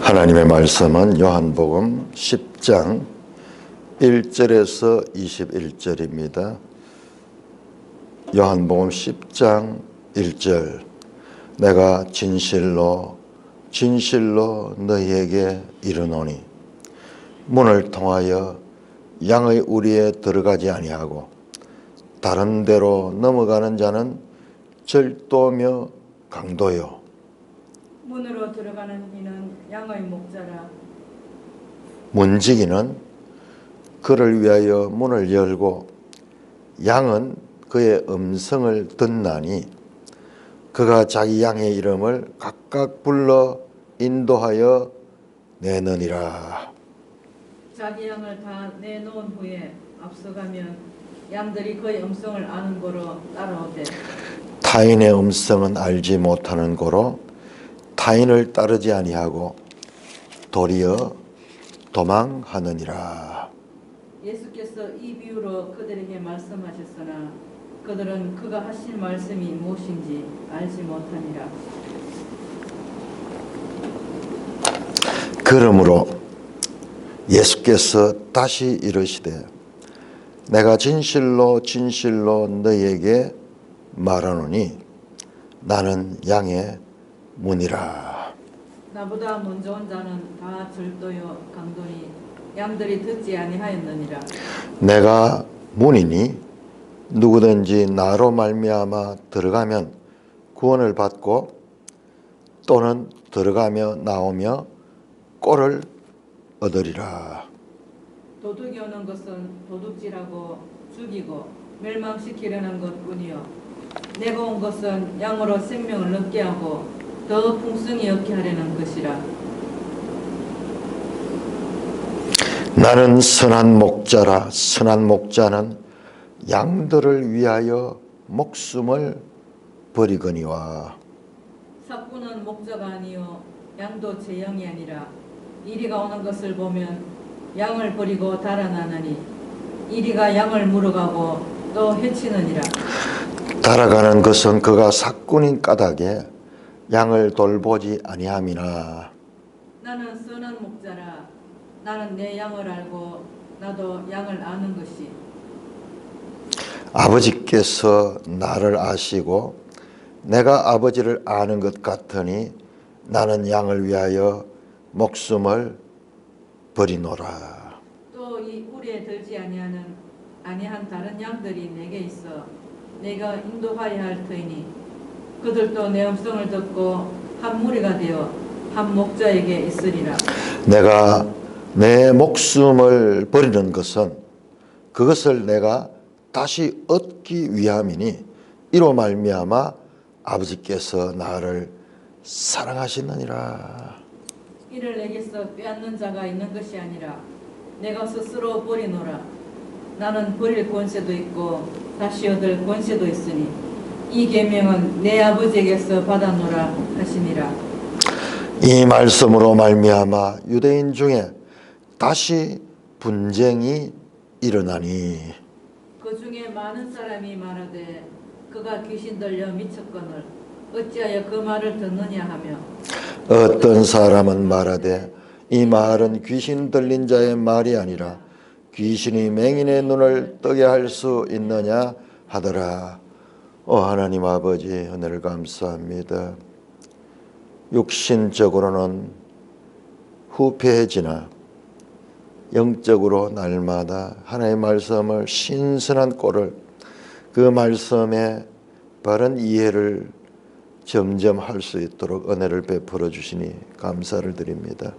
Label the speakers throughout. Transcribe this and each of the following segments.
Speaker 1: 하나님의 말씀은 요한복음 10장 1절에서 21절입니다. 요한복음 10장 1절 내가 진실로 너희에게 이르노니 문을 통하여 양의 우리에 들어가지 아니하고 다른 데로 넘어가는 자는 절도며 강도요
Speaker 2: 문으로 들어가는 이는 양의 목자라.
Speaker 1: 문지기는 그를 위하여 문을 열고 양은 그의 음성을 듣나니 그가 자기 양의 이름을 각각 불러 인도하여 내느니라.
Speaker 2: 자기 양을 다 내놓은 후에 앞서가면 양들이 그의 음성을 아는 고로 따라오되
Speaker 1: 타인의 음성은 알지 못하는 고로 타인을 따르지 아니하고 도리어 도망하느니라.
Speaker 2: 예수께서 이 비유로 그들에게 말씀하셨으나 그들은 그가 하신 말씀이 무엇인지 알지 못하니라.
Speaker 1: 그러므로 예수께서 다시 이르시되 내가 진실로 너희에게 말하노니 나는 양의 문이라.
Speaker 2: 나보다 먼저 온 자는 다 절도요 강도니 양들이 듣지 아니하였느니라.
Speaker 1: 내가 문이니 누구든지 나로 말미암아 들어가면 구원을 받고 또는 들어가며 나오며 꼴을 얻으리라.
Speaker 2: 도둑이 오는 것은 도둑질하고 죽이고 멸망시키려는 것뿐이요 내가 온 것은 양으로 생명을 얻게 하고 더 풍성히 얻게 하려는 것이라.
Speaker 1: 나는 선한 목자라. 선한 목자는 양들을 위하여 목숨을 버리거니와.
Speaker 2: 삭구는 목자가 아니요 양도 제 양이 아니라 이리가 오는 것을 보면 양을 버리고 달아나느니 이리가 양을 물어가고 또 해치느니라.
Speaker 1: 달아가는 것은 그가 삭군인 까닭에 양을 돌보지 아니함이나.
Speaker 2: 나는 선한 목자라. 나는 내 양을 알고 나도 양을 아는 것이.
Speaker 1: 아버지께서 나를 아시고 내가 아버지를 아는 것 같으니 나는 양을 위하여 목숨을 버리노라.
Speaker 2: 또 이 우리에 들지 아니한 다른 양들이 내게 있어 내가 인도하여야 할 터이니 그들도 내 음성을 듣고 한 무리가 되어 한 목자에게 있으리라.
Speaker 1: 내가 내 목숨을 버리는 것은 그것을 내가 다시 얻기 위함이니 이로 말미암아 아버지께서 나를 사랑하시느니라.
Speaker 2: 이를 내게서 빼앗는 자가 있는 것이 아니라 내가 스스로 버리노라. 나는 버릴 권세도 있고 다시 얻을 권세도 있으니 이 계명은 내 아버지에게서 받아노라 하시니라.
Speaker 1: 이 말씀으로 말미암아 유대인 중에 다시 분쟁이 일어나니
Speaker 2: 그 중에 많은 사람이 말하되 그가 귀신 들려 미쳤거늘 어찌하여 그 말을 듣느냐 하며
Speaker 1: 어떤 사람은 말하되 이 말은 귀신 들린 자의 말이 아니라 귀신이 맹인의 눈을 뜨게 할 수 있느냐 하더라. 하나님 아버지 은혜를 감사합니다. 육신적으로는 후패해지나 영적으로 날마다 하나님의 말씀을 신선한 꼴을 그 말씀의 바른 이해를 점점 할 수 있도록 은혜를 베풀어 주시니 감사를 드립니다.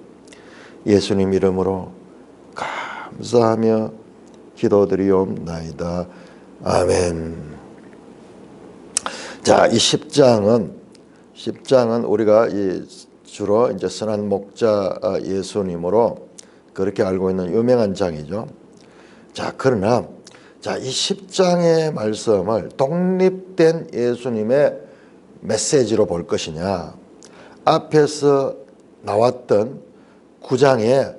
Speaker 1: 예수님 이름으로 감사하며 기도드리옵나이다. 아멘. 자, 이 10장은 우리가 주로 이제 선한 목자 예수님으로 그렇게 알고 있는 유명한 장이죠. 자, 그러나 이 10장의 말씀을 독립된 예수님의 메시지로 볼 것이냐, 앞에서 나왔던 9장에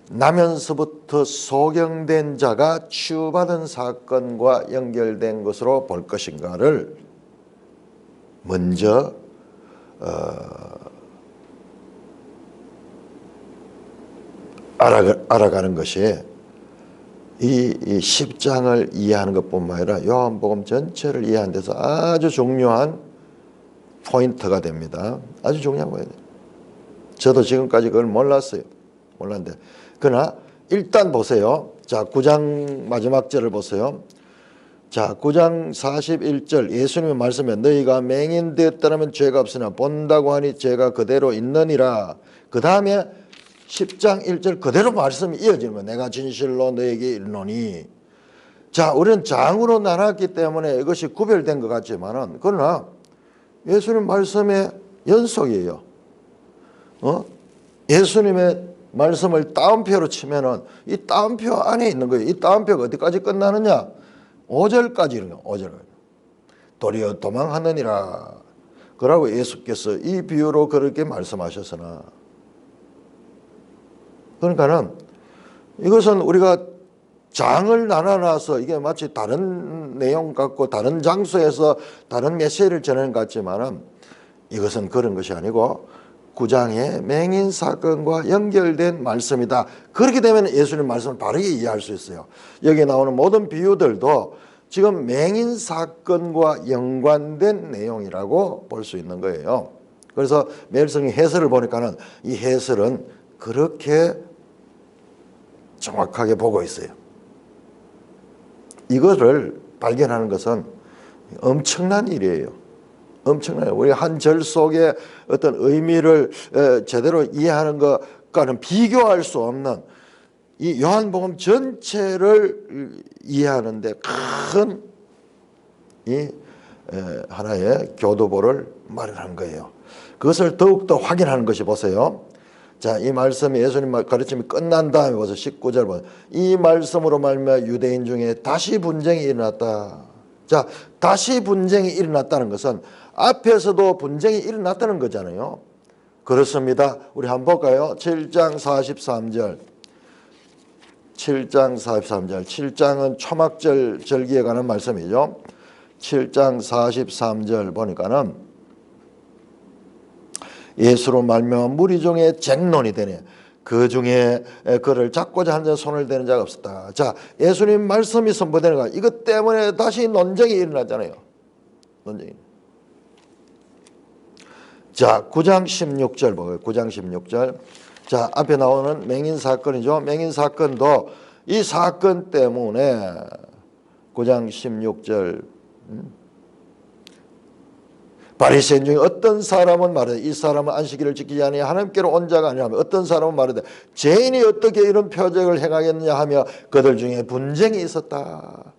Speaker 1: 나면서부터 소경된 자가 치유받은 사건과 연결된 것으로 볼 것인가를 먼저 알아가는 것이 이 10장을 이해하는 것뿐만 아니라 요한복음 전체를 이해하는 데서 아주 중요한 포인트가 됩니다. 아주 중요한 거예요. 저도 지금까지 그걸 몰랐는데 그러나 일단 보세요. 자, 9장 마지막 절을 보세요. 자, 9장 41절 예수님의 말씀에 너희가 맹인되었다면 죄가 없으나 본다고 하니 죄가 그대로 있느니라. 그 다음에 10장 1절 그대로 말씀이 이어지는 거예요. 내가 진실로 너에게 이르노니. 자, 우리는 장으로 나눴기 때문에 이것이 구별된 것 같지만은 그러나 예수님 말씀의 연속이에요. 예수님의 말씀을 따옴표로 치면은 이 따옴표 안에 있는 거예요. 이 따옴표가 어디까지 끝나느냐? 5절까지 이런 거예요. 5절. 도리어 도망하느니라. 그러고 예수께서 이 비유로 그렇게 말씀하셨으나. 그러니까는 이것은 우리가 장을 나눠놔서 이게 마치 다른 내용 같고 다른 장소에서 다른 메시지를 전하는 것 같지만은 이것은 그런 것이 아니고 9장의 맹인 사건과 연결된 말씀이다. 그렇게 되면 예수님 말씀을 바르게 이해할 수 있어요. 여기 나오는 모든 비유들도 지금 맹인 사건과 연관된 내용이라고 볼 수 있는 거예요. 그래서 멜성이 해설을 보니까는 이 해설은 그렇게 정확하게 보고 있어요. 이거를 발견하는 것은 엄청난 일이에요. 엄청나요. 우리 한 절 속에 어떤 의미를 제대로 이해하는 것과는 비교할 수 없는 이 요한복음 전체를 이해하는데 큰 이 하나의 교도보를 마련한 거예요. 그것을 더욱더 확인하는 것이 보세요. 자, 이 말씀이 예수님 가르침이 끝난 다음에 보세요. 19절 보세요. 이 말씀으로 말미암아 유대인 중에 다시 분쟁이 일어났다. 자, 다시 분쟁이 일어났다는 것은 앞에서도 분쟁이 일어났다는 거잖아요. 그렇습니다. 우리 한번 볼까요? 7장 43절. 7장 43절. 7장은 초막절 절기에 관한 말씀이죠. 7장 43절 보니까는 예수로 말미암아 무리 중에 쟁론이 되네. 그 중에 그를 잡고자 하는 손을 대는 자가 없었다. 자, 예수님 말씀이 선포되는 거 이것 때문에 다시 논쟁이 일어나잖아요. 논쟁이. 자, 9장 16절 보고요. 9장 16절. 자, 앞에 나오는 맹인 사건이죠. 맹인 사건도 이 사건 때문에 9장 16절 바리새인 중에 어떤 사람은 말하되 이 사람은 안식일을 지키지 아니하여 하나님께로 온 자가 아니라며 어떤 사람은 말하되 죄인이 어떻게 이런 표적을 행하겠느냐 하며 그들 중에 분쟁이 있었다.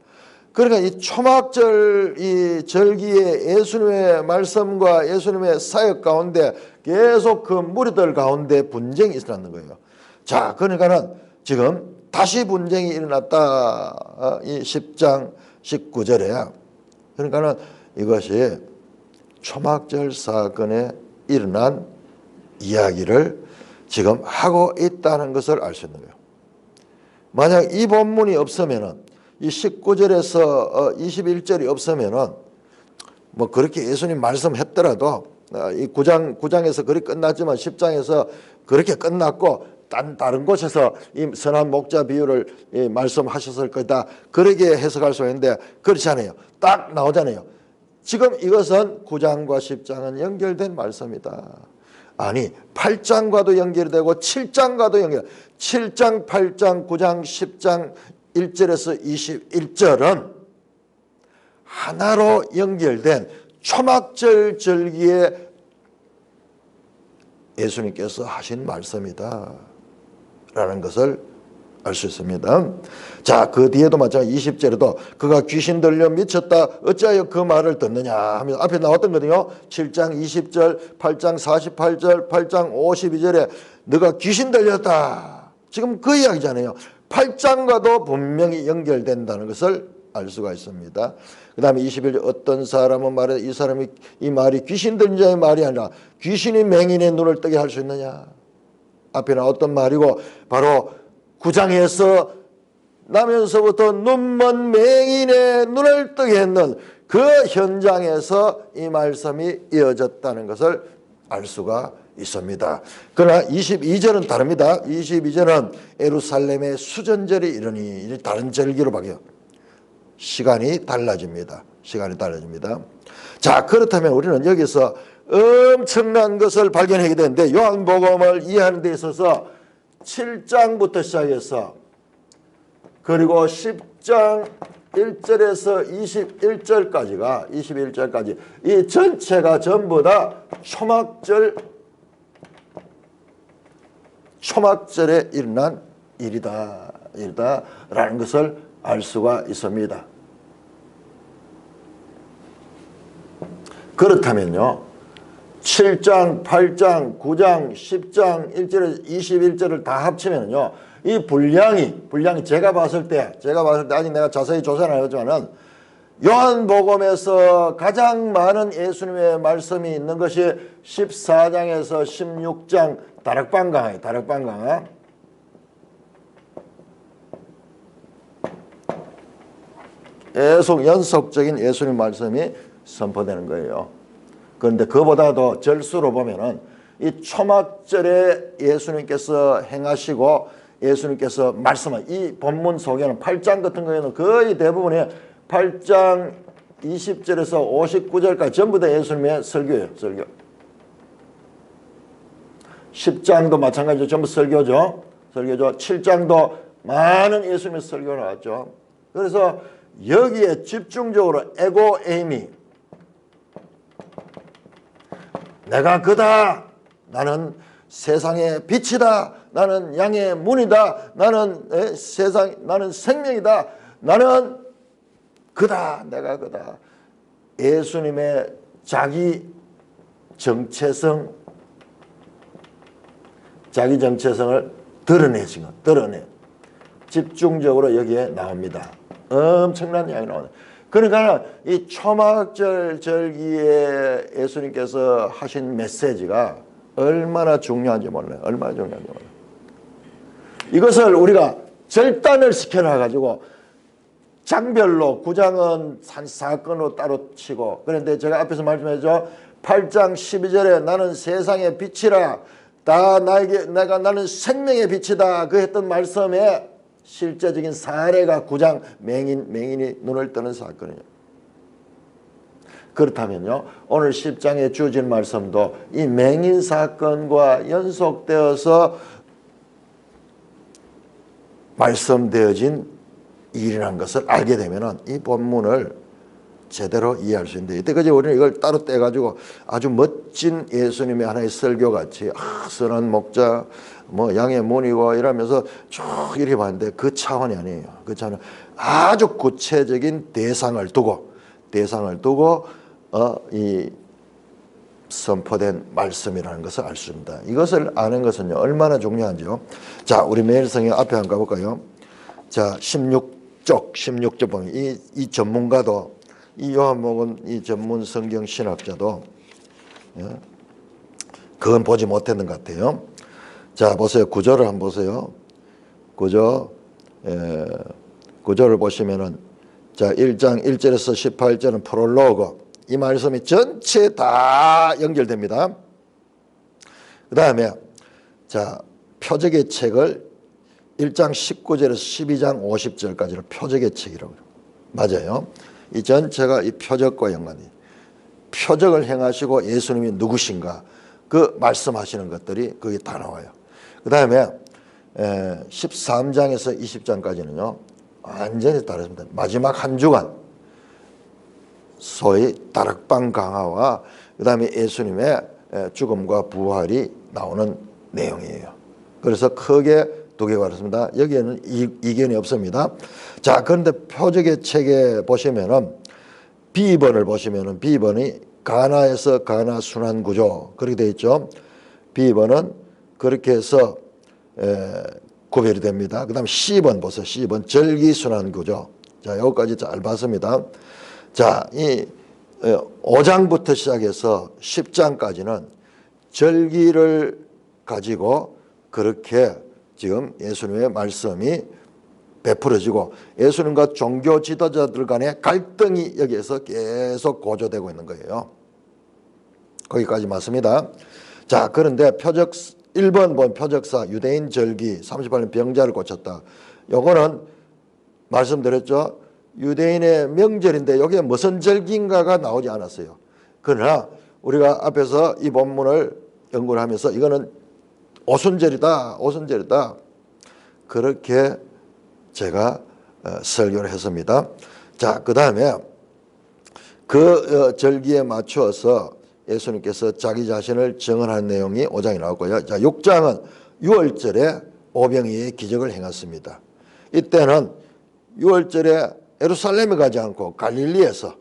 Speaker 1: 그러니까 이 초막절 이 절기에 예수님의 말씀과 예수님의 사역 가운데 계속 그 무리들 가운데 분쟁이 있었는 거예요. 자, 그러니까는 지금 다시 분쟁이 일어났다. 이 10장 19절에 그러니까는 이것이 초막절 사건에 일어난 이야기를 지금 하고 있다는 것을 알 수 있는 거예요. 만약 이 본문이 없으면은 이 19절에서 21절이 없으면은 뭐 그렇게 예수님 말씀했더라도 이 9장에서 그렇게 끝났지만 10장에서 그렇게 끝났고 다른 곳에서 이 선한 목자 비유를 말씀하셨을 거다. 그렇게 해석할 수 있는데 그렇지 않아요. 딱 나오잖아요. 지금 이것은 9장과 10장은 연결된 말씀이다. 아니 8장과도 연결이 되고 7장과도 연결. 7장, 8장, 9장, 10장 1절에서 21절은 하나로 연결된 초막절 절기에 예수님께서 하신 말씀이다 라는 것을 알 수 있습니다. 자, 그 뒤에도 마찬가지 20절에도 그가 귀신 들려 미쳤다 어찌하여 그 말을 듣느냐 하면서 앞에 나왔던 거든요. 7장 20절, 8장 48절, 8장 52절에 너가 귀신 들렸다. 지금 그 이야기잖아요. 8장과도 분명히 연결된다는 것을 알 수가 있습니다. 그 다음에 21절 어떤 사람은 말해 이 사람이 이 말이 귀신 들린 자의 말이 아니라 귀신이 맹인의 눈을 뜨게 할 수 있느냐. 앞에 나왔던 말이고 바로 9장에서 나면서부터 눈먼 맹인의 눈을 뜨게 했는 그 현장에서 이 말씀이 이어졌다는 것을 알 수가 있습니다. 그러나 22절은 다릅니다. 22절은 예루살렘의 수전절이 이러니 다른 절기로 바뀌어요. 시간이 달라집니다. 시간이 달라집니다. 자, 그렇다면 우리는 여기서 엄청난 것을 발견하게 되는데, 요한복음을 이해하는 데 있어서 7장부터 시작해서 그리고 10장 1절에서 21절까지 이 전체가 전부 다 초막절에 일어난 일이다라는 것을 알 수가 있습니다. 그렇다면요, 7장, 8장, 9장, 10장, 1절에서 21절을 다 합치면요, 이 분량이 제가 봤을 때 아직 내가 자세히 조사는 안 했지만은 요한복음에서 가장 많은 예수님의 말씀이 있는 것이 14장에서 16장 다락방 강화. 계속 연속적인 예수님 말씀이 선포되는 거예요. 그런데 그보다도 절수로 보면은 이 초막절에 예수님께서 행하시고 예수님께서 말씀한 이 본문 속에는 8장 같은 경우에는 거의 대부분이 8장 20절에서 59절까지 전부 다 예수님의 설교예요. 설교. 10장도 마찬가지로 전부 설교죠. 7장도 많은 예수님의 설교가 나왔죠. 그래서 여기에 집중적으로 에고 에이미, 내가 그다, 나는 세상의 빛이다, 나는 양의 문이다, 나는 생명이다, 나는 그다, 내가 그다. 예수님의 자기 정체성을 드러내 집중적으로 여기에 나옵니다. 엄청난 양이 나옵니다. 그러니까 이 초막절 절기에 예수님께서 하신 메시지가 얼마나 중요한지 몰라요. 이것을 우리가 절단을 시켜놔가지고 장별로 9장은 한 사건으로 따로 치고, 그런데 제가 앞에서 말씀했죠. 8장 12절에 나는 세상의 빛이라, 나는 생명의 빛이다, 그 했던 말씀에 실제적인 사례가 9장 맹인이 눈을 뜨는 사건이에요. 그렇다면요, 오늘 10장에 주어진 말씀도 이 맹인 사건과 연속되어서 말씀되어진 일이라는 것을 알게 되면 이 본문을 제대로 이해할 수 있는데, 이때까지 우리는 이걸 따로 떼가지고 아주 멋진 예수님의 하나의 설교같이 선한 목자, 양의 문이고 이러면서 쭉 이렇게 봤는데 그 차원이 아니에요. 그 차원은 아주 구체적인 대상을 두고 이 선포된 말씀이라는 것을 알 수 있습니다. 이것을 아는 것은요, 얼마나 중요한지요. 자, 우리 매일 성경 앞에 한번 가볼까요? 자, 16쪽 보면 이 전문가도, 이 요한복음 이 전문 성경 신학자도 그건 보지 못했는 것 같아요. 자, 보세요. 구절을 한번 보세요. 구절을 보시면은, 자, 1장 1절에서 18절은 프롤로그, 이 말씀이 전체 다 연결됩니다. 그 다음에 자, 표적의 책을 1장 19절에서 12장 50절까지는 표적의 책이라고 해요. 맞아요. 이 전체가 이 표적과 연관이, 표적을 행하시고 예수님이 누구신가 그 말씀하시는 것들이 거기 다 나와요. 그 다음에 13장에서 20장까지는요 완전히 다릅니다. 마지막 한 주간 소위 다락방 강화와 그 다음에 예수님의 죽음과 부활이 나오는 내용이에요. 그래서 크게 두 개가 그렇습니다. 여기에는 이견이 없습니다. 자, 그런데 표적의 책에 보시면은 B번을 보시면은 B번이 가나에서 가나 순환 구조 그렇게 되어 있죠. B번은 그렇게 해서 구별이 됩니다. 그 다음에 C번 보세요. C번 절기 순환 구조. 자, 여기까지 잘 봤습니다. 자, 이 5장부터 시작해서 10장까지는 절기를 가지고 그렇게 지금 예수님의 말씀이 베풀어지고 예수님과 종교 지도자들 간의 갈등이 여기에서 계속 고조되고 있는 거예요. 거기까지 맞습니다. 자, 그런데 1번 본 표적사 유대인 절기 38년 병자를 고쳤다. 요거는 말씀드렸죠. 유대인의 명절인데 여기에 무슨 절기인가가 나오지 않았어요. 그러나 우리가 앞에서 이 본문을 연구를 하면서 이거는 오순절이다. 그렇게 제가 설교를 했습니다. 자, 그 다음에 그 절기에 맞추어서 예수님께서 자기 자신을 증언한 내용이 5장에 나왔고요. 자, 6장은 6월절에 오병이의 기적을 행했습니다. 이때는 6월절에 예루살렘에 가지 않고 갈릴리에서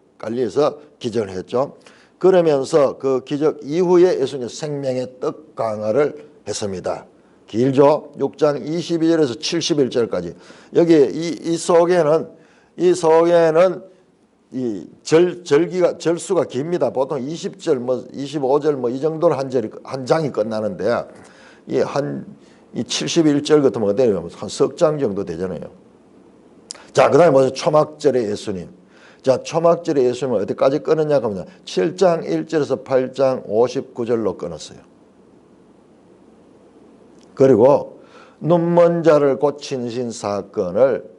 Speaker 1: 기적을 했죠. 그러면서 그 기적 이후에 예수님께서 생명의 떡 강화를 했습니다. 길죠. 6장 22절에서 71절까지. 여기 이 속에는 이 절수가 깁니다. 보통 20절, 25절 이 정도로 한 장이 끝나는데 이 71절 같으면 어때요? 한 석 장 정도 되잖아요. 자, 그다음에 뭐죠? 초막절의 예수님. 자, 초막절의 예수님을 어디까지 끊었냐 하면 7장 1절에서 8장 59절로 끊었어요. 그리고 눈먼 자를 고치신 사건을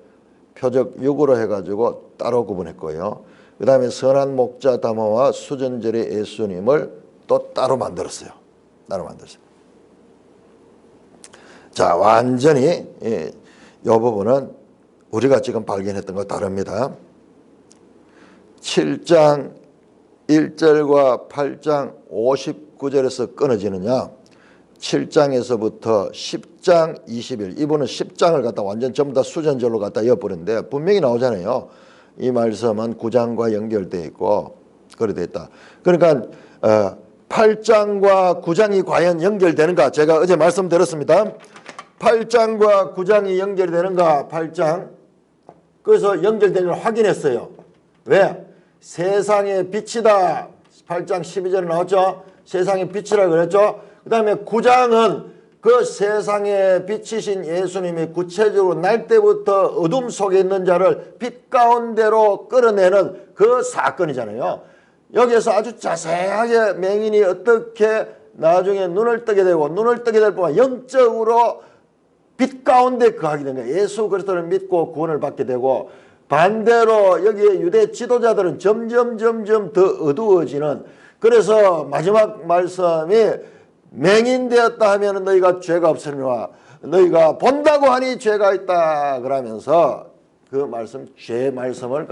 Speaker 1: 표적 6으로 해가지고 따로 구분했고요. 그 다음에 선한 목자 담화와 수전절의 예수님을 또 따로 만들었어요. 자, 완전히 이 부분은 우리가 지금 발견했던 거 다릅니다. 7장 1절과 8장 59절에서 끊어지느냐, 7장에서부터 10장 20일, 이분은 10장을 갖다 완전 전부 다 수전절로 갖다 이어버렸는데 분명히 나오잖아요. 이 말씀은 9장과 연결되어 있고 그래 되어 있다. 그러니까 8장과 9장이 과연 연결되는가, 제가 어제 말씀드렸습니다. 8장과 9장이 연결이 되는가, 8장. 그래서 연결되는 걸 확인했어요. 왜? 세상의 빛이다. 8장 12절에 나왔죠. 세상의 빛이라 그랬죠. 그 다음에 9장은 그 세상에 비치신 예수님이 구체적으로 날 때부터 어둠 속에 있는 자를 빛 가운데로 끌어내는 그 사건이잖아요. 여기에서 아주 자세하게 맹인이 어떻게 나중에 눈을 뜨게 되고, 눈을 뜨게 될 뿐만 영적으로 빛 가운데 거하게 된 거예요. 예수 그리스도를 믿고 구원을 받게 되고, 반대로 여기에 유대 지도자들은 점점 더 어두워지는, 그래서 마지막 말씀이 맹인되었다 하면 너희가 죄가 없으리라, 너희가 본다고 하니 죄가 있다 그러면서 그 말씀, 죄 말씀을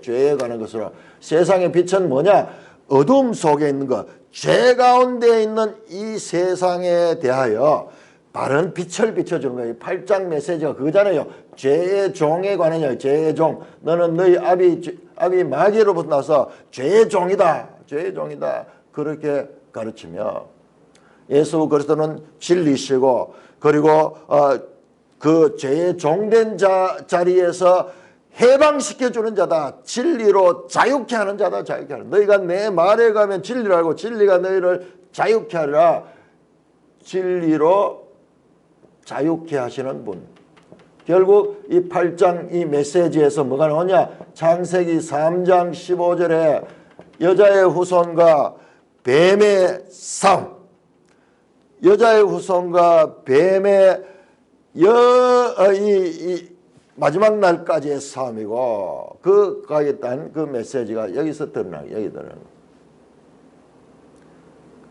Speaker 1: 죄에 관한 것으로, 세상의 빛은 뭐냐? 어둠 속에 있는 것, 죄 가운데 있는 이 세상에 대하여 바른 빛을 비춰주는 거예요. 8장 메시지가 그거잖아요. 죄의 종에 관하여, 죄의 종, 너는 너희 아비 마귀로부터 나서 죄의 종이다. 그렇게 가르치며, 예수 그리스도는 진리시고, 그리고 그 죄의 종된 자리에서 해방시켜주는 자다. 진리로 자유케 하는 자다. 너희가 내 말에 가면 진리를 알고 진리가 너희를 자유케 하리라. 진리로 자유케 하시는 분. 결국 이 8장 이 메시지에서 뭐가 나오냐? 창세기 3장 15절에 여자의 후손과 뱀의 싸움, 여자의 후손과 뱀의 마지막 날까지의 싸움이고, 그 가겠다는 그 메시지가 여기서 드러나요.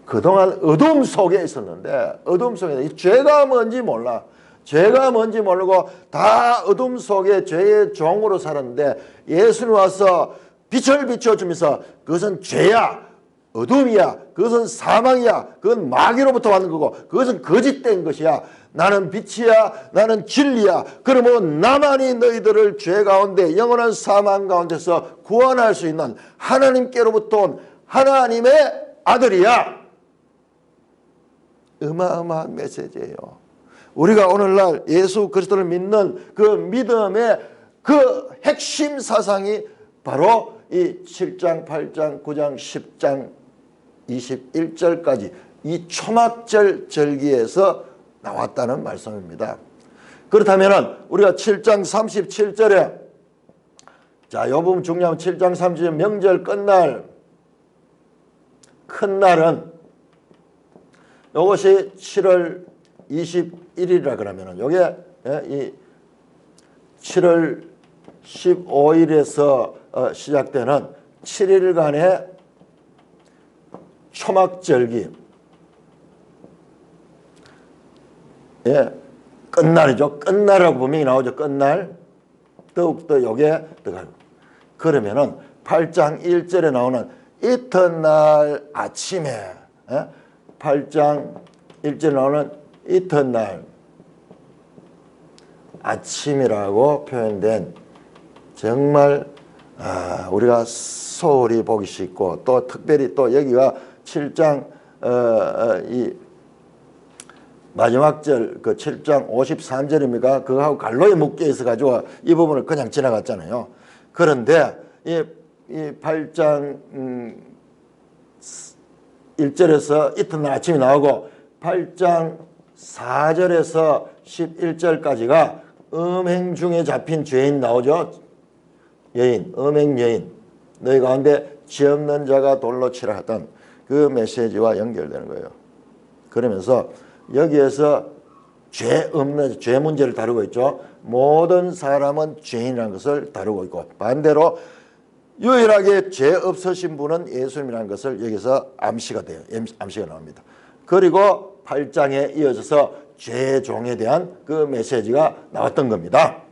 Speaker 1: 그동안 어둠 속에 있었는데, 어둠 속에 죄가 뭔지 몰라. 죄가 뭔지 모르고 다 어둠 속에 죄의 종으로 살았는데, 예수님 와서 빛을 비춰주면서 그것은 죄야, 어둠이야, 그것은 사망이야, 그건 마귀로부터 왔는 거고, 그것은 거짓된 것이야, 나는 빛이야, 나는 진리야, 그러면 나만이 너희들을 죄 가운데 영원한 사망 가운데서 구원할 수 있는 하나님께로부터 온 하나님의 아들이야. 어마어마한 메시지예요. 우리가 오늘날 예수 그리스도를 믿는 그 믿음의 그 핵심 사상이 바로 이 7장, 8장, 9장, 10장, 21절까지 이 초막절 절기에서 나왔다는 말씀입니다. 그렇다면 우리가 7장 37절에, 자, 이 부분 중요하면 7장 37절 명절 끝날 큰 날은 요것이 7월 21일이라 그러면은 요게 이 7월 15일에서 시작되는 7일간의 초막절기 끝날이죠. 끝날이라고 분명히 나오죠. 끝날. 더욱더 요게 들어가요. 그러면은 8장 1절에 나오는 이튿날 아침에 8장 1절에 나오는 이튿날 아침이라고 표현된 정말 우리가 소홀히 보기 쉽고 또 특별히 또 여기가 7장 이 마지막 절 그 7장 53절입니까? 그거하고 갈로에 묶여 있어 가지고 이 부분을 그냥 지나갔잖아요. 그런데 이 8장 1절에서 이튿날 아침이 나오고 8장 4절에서 11절까지가 음행 중에 잡힌 죄인 나오죠. 여인, 음행 여인. 너희 가운데 죄 없는 자가 돌로 치라 하던 그 메시지와 연결되는 거예요. 그러면서 여기에서 죄 없는 죄 문제를 다루고 있죠. 모든 사람은 죄인이라는 것을 다루고 있고 반대로 유일하게 죄 없으신 분은 예수님이라는 것을 여기서 암시가 돼요. 암시가 나옵니다. 그리고 8장에 이어져서 죄의 종에 대한 그 메시지가 나왔던 겁니다.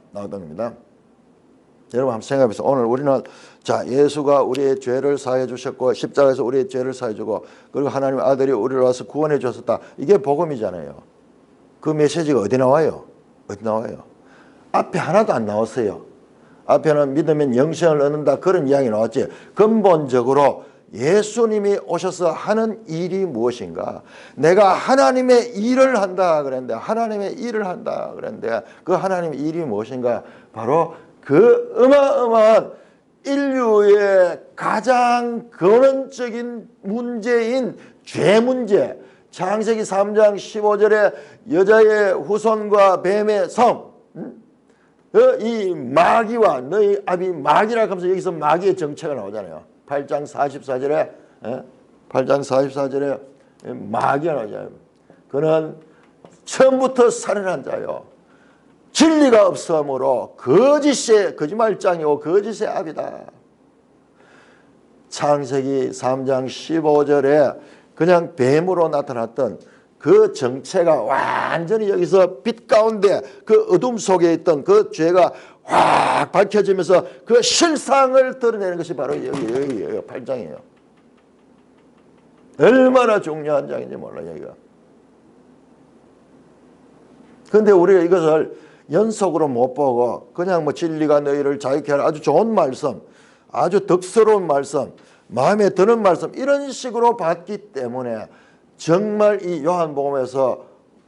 Speaker 1: 여러분 한번 생각해 보세요. 오늘 우리는 자 예수가 우리의 죄를 사해 주셨고 십자가에서 우리의 죄를 사해 주고 그리고 하나님의 아들이 우리를 와서 구원해 주셨다. 이게 복음이잖아요. 그 메시지가 어디 나와요? 앞에 하나도 안 나왔어요. 앞에는 믿으면 영생을 얻는다 그런 이야기 나왔지. 근본적으로 예수님이 오셔서 하는 일이 무엇인가? 내가 하나님의 일을 한다 그랬는데 그 하나님의 일이 무엇인가? 바로 그 어마어마한 인류의 가장 근원적인 문제인 죄 문제. 창세기 3장 15절에 여자의 후손과 뱀의 성, 이 마귀와 너희 아비 마귀라고 하면서 여기서 마귀의 정체가 나오잖아요. 8장 44절에 마귀가 나오잖아요. 그는 처음부터 살인한 자요. 진리가 없으므로 거짓말장이고 거짓의 압이다. 창세기 3장 15절에 그냥 뱀으로 나타났던 그 정체가 완전히 여기서 빛 가운데 그 어둠 속에 있던 그 죄가 확 밝혀지면서 그 실상을 드러내는 것이 바로 여기 8장이에요. 얼마나 중요한 장인지 몰라요, 여기가. 그런데 우리가 이것을 연속으로 못 보고 그냥 뭐 진리가 너희를 자유케 하라 아주 좋은 말씀, 아주 덕스러운 말씀, 마음에 드는 말씀 이런 식으로 봤기 때문에 정말 이 요한복음에서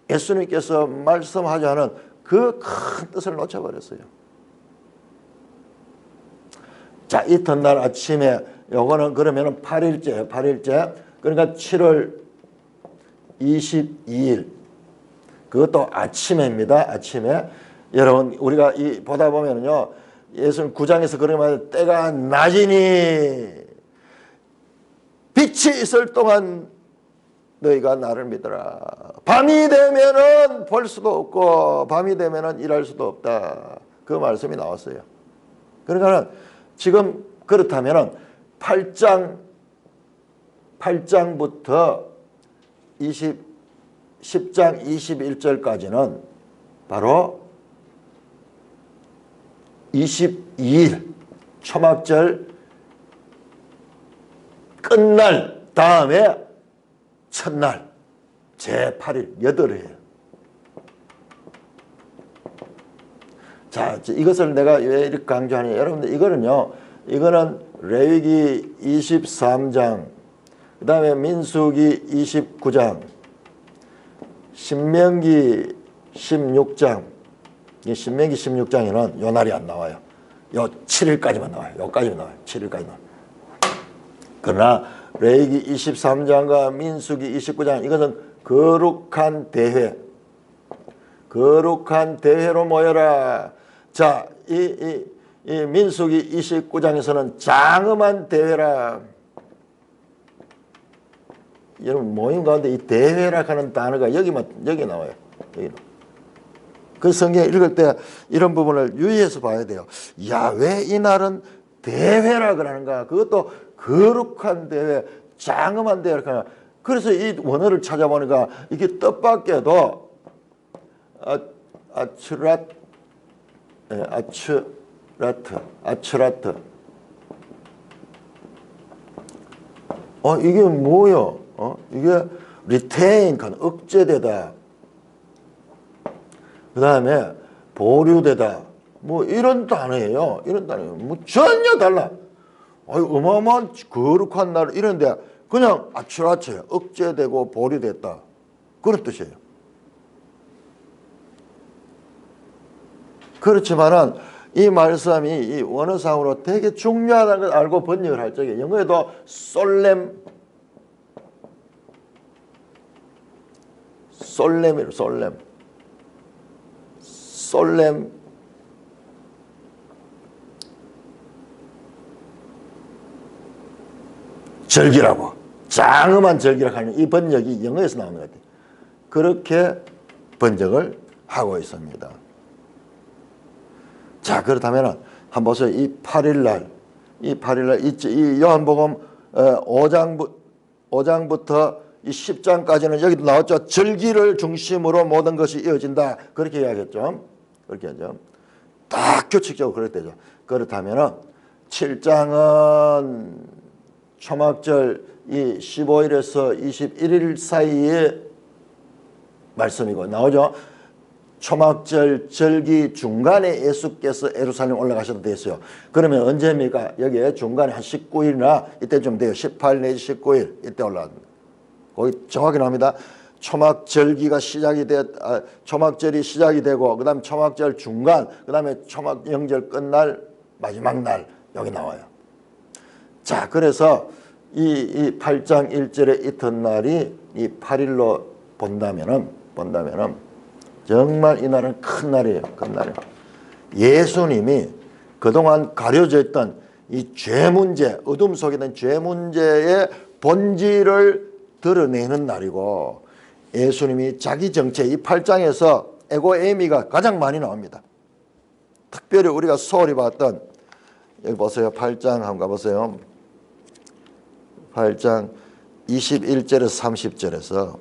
Speaker 1: 예수님께서 말씀하자는 그 큰 뜻을 놓쳐버렸어요. 자, 이튿날 아침에 요거는 그러면은 8일째예요. 8일째. 그러니까 7월 22일. 그것도 아침에입니다. 아침에. 여러분 우리가 보다 보면은요. 예수님 9장에서 그런 말 때가 낮이니 빛이 있을 동안 너희가 나를 믿어라. 밤이 되면은 볼 수도 없고 밤이 되면은 일할 수도 없다. 그 말씀이 나왔어요. 그러니까 지금 그렇다면은 8장부터 10장 21절까지는 바로 22일 초막절 끝날 다음에 첫날 제8일 8회예요. 자, 이것을 내가 왜 이렇게 강조하냐. 여러분들 이거는 레위기 23장 그 다음에 민수기 29장 신명기 16장 이 신명기 16장에는 요 날이 안 나와요. 요 7일까지만 나와요. 요까지만 나와요. 7일까지 나와요. 그러나 레위기 23장과 민수기 29장 이것은 거룩한 대회. 거룩한 대회로 모여라. 자, 이 민수기 29장에서는 장엄한 대회라. 여러분 모임 가운데 이 대회라 하는 단어가 여기 나와요. 여기. 그 성경 읽을 때 이런 부분을 유의해서 봐야 돼요. 야, 왜 이 날은 대회라 그러는가? 그것도 거룩한 대회, 장엄한 대회라 하나. 그래서 이 원어를 찾아보니까 이게 뜻밖에도 아츠라트. 이게 뭐요? 이게 retain, 억제되다. 그 다음에 보류되다. 뭐 이런 단어예요. 이런 단어예요. 뭐 전혀 달라. 어마어마한 거룩한 날 이런데 그냥 아츠라츠예요. 억제되고 보류됐다. 그런 뜻이에요. 그렇지만은 이 말씀이 이 원어상으로 되게 중요하다는 걸 알고 번역을 할 적에 영어에도 솔렘 절기라고, 장엄한 절기라고 하는 이 번역이 영어에서 나오는 것 같아요. 그렇게 번역을 하고 있습니다. 자, 그렇다면 한번 보세요. 이 8일날 이 요한복음 5장부터 이 10장까지는 여기도 나왔죠. 절기를 중심으로 모든 것이 이어진다. 그렇게 이야기했죠. 그렇게 하죠. 딱 규칙적으로 그렇게 되죠. 그렇다면 7장은 초막절 이 15일에서 21일 사이에 말씀이고 나오죠. 초막절 절기 중간에 예수께서 예루살렘 올라가셔도 됐어요. 그러면 언제입니까? 여기에 중간에 한 19일이나 이때 좀 돼요. 18 내지 19일 이때 올라갑니다. 거기 정확히 나옵니다. 초막절기 시작이 되고 그 다음에 초막절 중간, 그 다음에 초막영절 끝날 마지막 날 여기 나와요. 자, 그래서 이 8장 1절의 이튿날이 이 8일로 본다면은 정말 이 날은 큰 날이에요. 큰 날이에요. 예수님이 그동안 가려져 있던 이 죄 문제, 어둠 속에 있는 죄 문제의 본질을 드러내는 날이고, 예수님이 자기 정체, 이 8장에서 에고에미가 가장 많이 나옵니다. 특별히 우리가 소홀히 봤던, 여기 보세요. 8장 한번 가보세요. 8장 21절에서 30절에서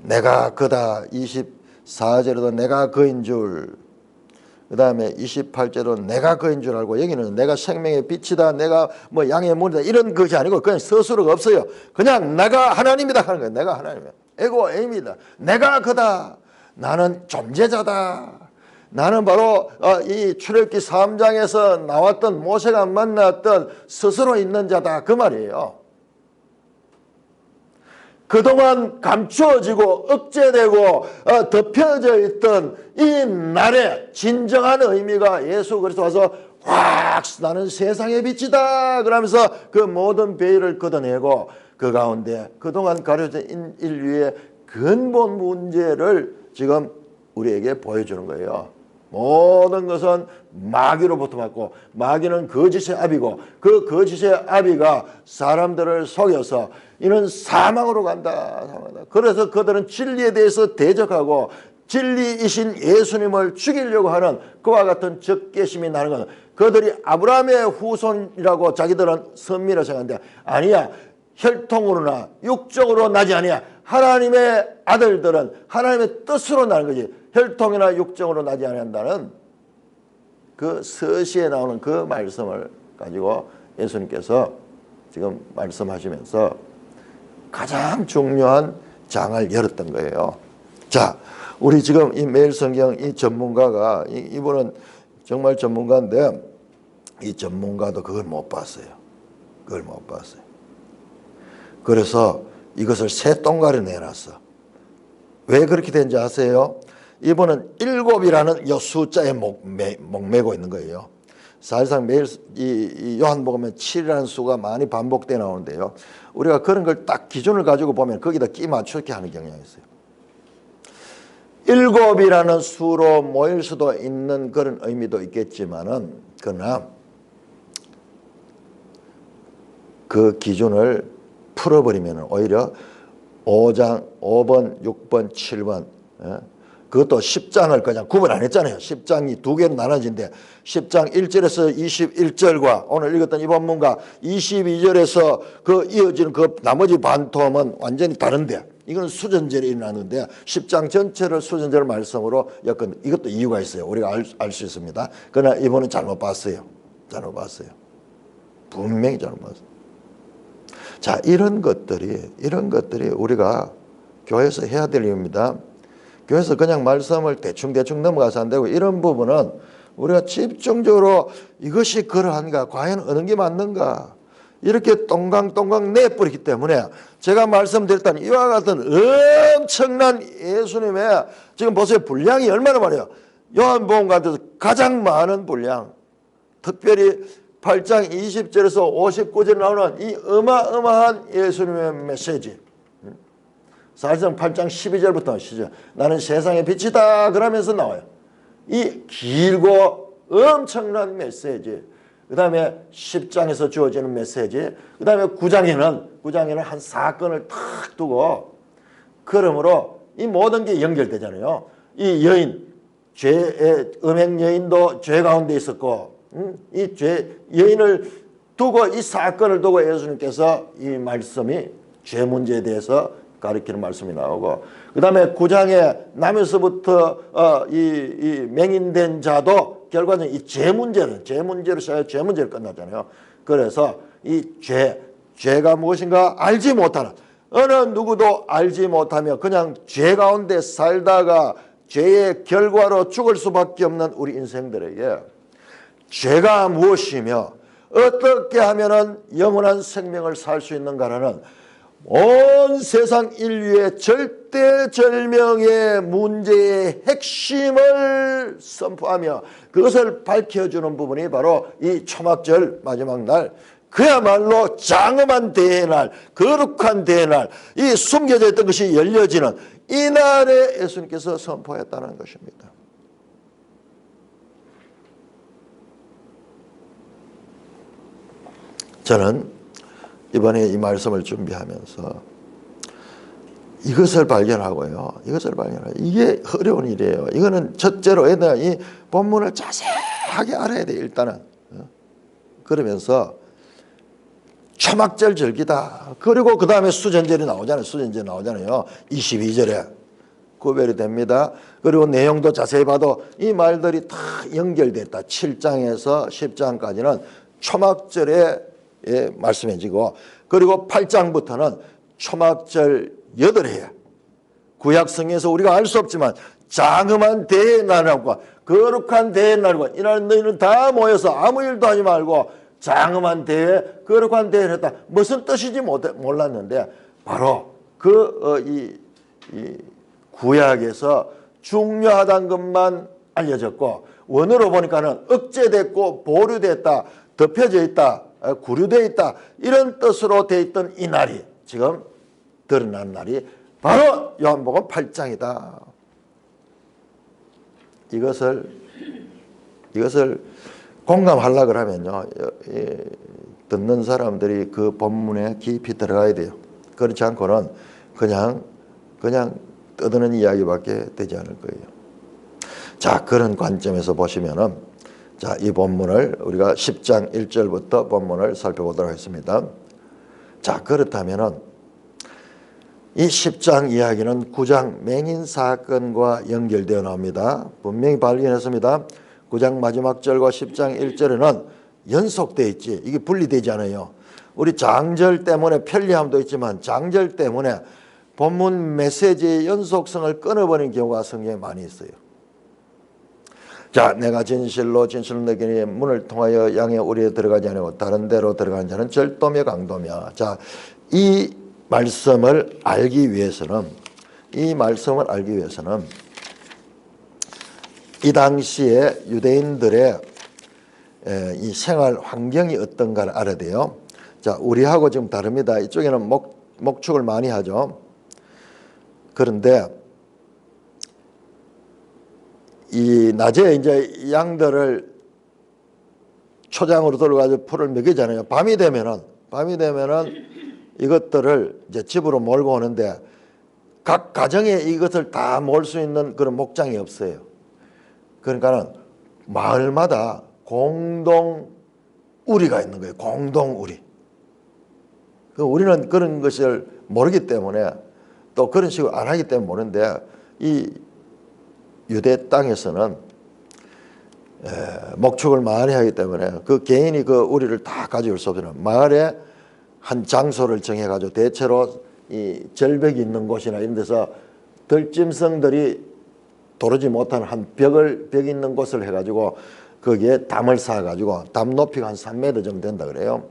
Speaker 1: 내가 그다, 24절에도 내가 그인 줄, 그 다음에 28절은 내가 그인 줄 알고, 여기는 내가 생명의 빛이다, 내가 뭐 양의 문이다, 이런 것이 아니고 그냥 서술어가 없어요. 그냥 내가 하나님이다 하는 거예요. 내가 하나님이야. 에고에미다. 내가 그다. 나는 존재자다. 나는 바로 이 출애굽기 3장에서 나왔던 모세가 만났던 스스로 있는 자다, 그 말이에요. 그동안 감추어지고 억제되고 덮여져 있던 이 날의 진정한 의미가 예수 그리스도 와서 확, 나는 세상의 빛이다 그러면서 그 모든 베일을 걷어내고 그 가운데 그동안 가려진 인류의 근본 문제를 지금 우리에게 보여주는 거예요. 모든 것은 마귀로부터 왔고, 마귀는 거짓의 아비고, 그 거짓의 아비가 사람들을 속여서 이는 사망으로 간다. 그래서 그들은 진리에 대해서 대적하고 진리이신 예수님을 죽이려고 하는 그와 같은 적개심이 나는 것은, 그들이 아브라함의 후손이라고 자기들은 선민을 생각하는데 아니야. 혈통으로나 육적으로 나지 아니야. 하나님의 아들들은 하나님의 뜻으로 나는 거지. 혈통이나 육적으로 나지 않는다는 그 서시에 나오는 그 말씀을 가지고 예수님께서 지금 말씀하시면서 가장 중요한 장을 열었던 거예요. 자, 우리 지금 이 매일 성경 이 전문가가, 이분은 정말 전문가인데 이 전문가도 그걸 못 봤어요. 그걸 못 봤어요. 그래서 이것을 새 동가리 내놨어. 왜 그렇게 된지 아세요? 이분은 7이라는 요 숫자에 목매고 있는 거예요. 사실상 매일 이 요한복음에 7이라는 수가 많이 반복돼 나오는데요. 우리가 그런 걸 딱 기준을 가지고 보면 거기다 끼 맞추게 하는 경향이 있어요. 7이라는 수로 모일 수도 있는 그런 의미도 있겠지만은, 그러나 그 기준을 풀어버리면 오히려 5장, 5번, 6번, 7번. 예? 그것도 10장을 그냥 구분 안 했잖아요. 10장이 두 개로 나눠진데 10장 1절에서 21절과 오늘 읽었던 이 본문과 22절에서 그 이어지는 그 나머지 반토음은 완전히 다른데 이건 수전절에 일어나는데 10장 전체를 수전절 말씀으로 엮은 이것도 이유가 있어요. 우리가 알 수 있습니다. 그러나 이번은 잘못 봤어요. 잘못 봤어요. 분명히 잘못 봤어요. 자, 이런 것들이 우리가 교회에서 해야 될 일입니다. 교회에서 그냥 말씀을 대충 넘어가서 안 되고 이런 부분은 우리가 집중적으로 이것이 그러한가, 과연 어느 게 맞는가 이렇게 똥강똥강 내버리기 때문에 제가 말씀드렸던 이와 같은 엄청난 예수님의 지금 보세요. 분량이 얼마나 많아요. 요한복음 같아서 가장 많은 분량, 특별히 8장 20절에서 59절 나오는 이 어마어마한 예수님의 메시지. 사실상 8장 12절부터 시죠. 나는 세상의 빛이다 그러면서 나와요. 이 길고 엄청난 메시지. 그 다음에 10장에서 주어지는 메시지. 그 다음에 9장에는 한 사건을 탁 두고 그러므로 이 모든 게 연결되잖아요. 이 여인, 죄의 음행 여인도 죄 가운데 있었고 이 여인을 두고 이 사건을 두고 예수님께서 이 말씀이 죄 문제에 대해서 가르치는 말씀이 나오고 그 다음에 9장에 남에서부터 이 맹인된 자도 결과적으로 이 죄 문제로 시작해 죄 문제를 끝났잖아요. 그래서 이 죄가 무엇인가 알지 못하는 어느 누구도 알지 못하며 그냥 죄 가운데 살다가 죄의 결과로 죽을 수밖에 없는 우리 인생들에게 죄가 무엇이며 어떻게 하면은 영원한 생명을 살 수 있는가라는 온 세상 인류의 절대절명의 문제의 핵심을 선포하며 그것을 밝혀주는 부분이 바로 이 초막절 마지막 날 그야말로 장엄한 대날 거룩한 대날 이 숨겨져 있던 것이 열려지는 이 날에 예수님께서 선포했다는 것입니다. 저는 이번에 이 말씀을 준비하면서 이것을 발견하고요. 이게 어려운 일이에요. 이거는 첫째로 이 본문을 자세하게 알아야 돼 일단은. 그러면서 초막절 절기다. 그리고 그 다음에 수전절이 나오잖아요. 22절에 구별이 됩니다. 그리고 내용도 자세히 봐도 이 말들이 다 연결됐다. 7장에서 10장까지는 초막절에 말씀해지고 그리고 8장부터는 초막절 8회 구약성에서 우리가 알 수 없지만 장엄한 대의 날과 거룩한 대의 날과 이날 너희는 다 모여서 아무 일도 하지 말고 장엄한 대회 거룩한 대회를 했다. 무슨 뜻인지 몰랐는데 바로 이 구약에서 중요하다는 것만 알려졌고 원어로 보니까는 억제됐고 보류됐다 덮여져 있다 구류되어 있다 이런 뜻으로 되어 있던 이 날이 지금 드러난 날이 바로 요한복음 8장이다. 이것을 공감하려고 그러면요 듣는 사람들이 그 본문에 깊이 들어가야 돼요. 그렇지 않고는 그냥 떠드는 이야기밖에 되지 않을 거예요. 자, 그런 관점에서 보시면은 자, 이 본문을 우리가 10장 1절부터 본문을 살펴보도록 하겠습니다. 자, 그렇다면은 이 10장 이야기는 9장 맹인 사건과 연결되어 나옵니다. 분명히 발견했습니다. 9장 마지막 절과 10장 1절에는 연속되어 있지. 이게 분리되지 않아요. 우리 장절 때문에 편리함도 있지만 장절 때문에 본문 메시지의 연속성을 끊어버리는 경우가 성경에 많이 있어요. 자, 내가 진실로 너희에게 문을 통하여 양의 우리에 들어가지 아니하고 다른 데로 들어가는 자는 절도며 강도며. 자, 이 말씀을 알기 위해서는 이 당시에 유대인들의 이 생활 환경이 어떤가를 알아야 돼요. 자, 우리하고 지금 다릅니다. 이쪽에는 목축을 많이 하죠. 그런데 이 낮에 이제 양들을 초장으로 들어가서 풀을 먹이잖아요. 밤이 되면은 이것들을 이제 집으로 몰고 오는데 각 가정에 이것을 다 모을 수 있는 그런 목장이 없어요. 그러니까는 마을마다 공동 우리가 있는 거예요. 공동 우리. 우리는 그런 것을 모르기 때문에 또 그런 식으로 안 하기 때문에 모르는데 이 유대 땅에서는 목축을 많이 하기 때문에 그 개인이 그 우리를 다 가지고 수 없어요. 마을에 한 장소를 정해가지고 대체로 이 절벽이 있는 곳이나 이런 데서 들짐승들이 도르지 못하는 한 벽 있는 곳을 해가지고 거기에 담을 쌓아가지고 담 높이가 한 3m 정도 된다 그래요.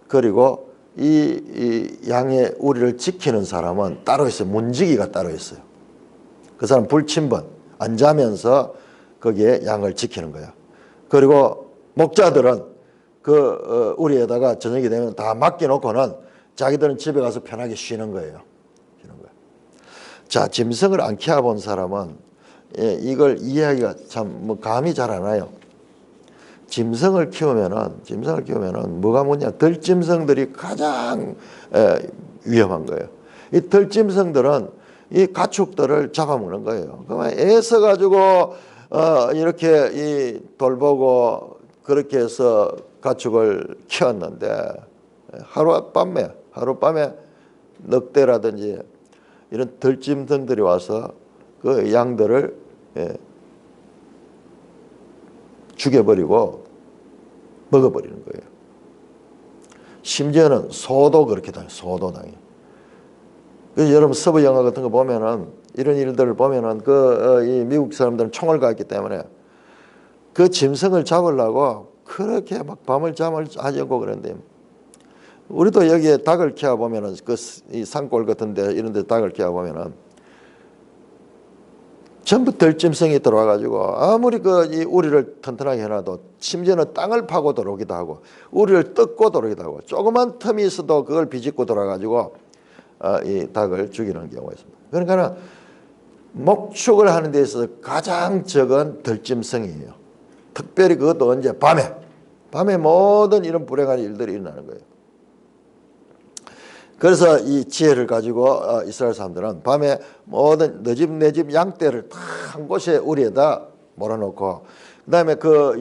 Speaker 1: 그리고 이 양의 우리를 지키는 사람은 따로 있어요. 문지기가 따로 있어요. 그 사람 불침번 안 자면서 거기에 양을 지키는 거야. 그리고 목자들은 그 우리에다가 저녁이 되면 다 맡겨놓고는 자기들은 집에 가서 편하게 쉬는 거예요. 자, 짐승을 안 키워본 사람은 이걸 이해하기가 참 뭐 감이 잘 안 와요. 짐승을 키우면은 뭐가 뭐냐? 들짐승들이 가장 위험한 거예요. 이 들짐승들은 이 가축들을 잡아먹는 거예요. 그러면 애써 가지고 이렇게 이 돌보고 그렇게 해서 가축을 키웠는데 하룻밤에 늑대라든지 이런 들짐승들이 와서 그 양들을 죽여버리고 먹어버리는 거예요. 심지어는 소도 그렇게 당해요. 소도 당해요. 그래서 여러분 서부 영화 같은 거 보면은 이런 일들을 보면은 이 미국 사람들은 총을 갖기 때문에 그 짐승을 잡으려고 그렇게 막 밤을 잠을 하려고 그러는데 우리도 여기에 닭을 키워 보면은 이 산골 같은데 이런 데 닭을 키워 보면은 전부 들짐승이 들어와 가지고 아무리 이 우리를 튼튼하게 해놔도 심지어는 땅을 파고 들어오기도 하고 우리를 뜯고 들어오기도 하고 조그만 틈이 있어도 그걸 비집고 들어와 가지고 이 닭을 죽이는 경우가 있습니다. 그러니까 목축을 하는 데 있어서 가장 적은 들짐승이에요. 특별히 그것도 언제? 밤에 모든 이런 불행한 일들이 일어나는 거예요. 그래서 이 지혜를 가지고 이스라엘 사람들은 밤에 모든 너 집 내 집 양떼를 다 한 곳에 우리에다 몰아놓고 그다음에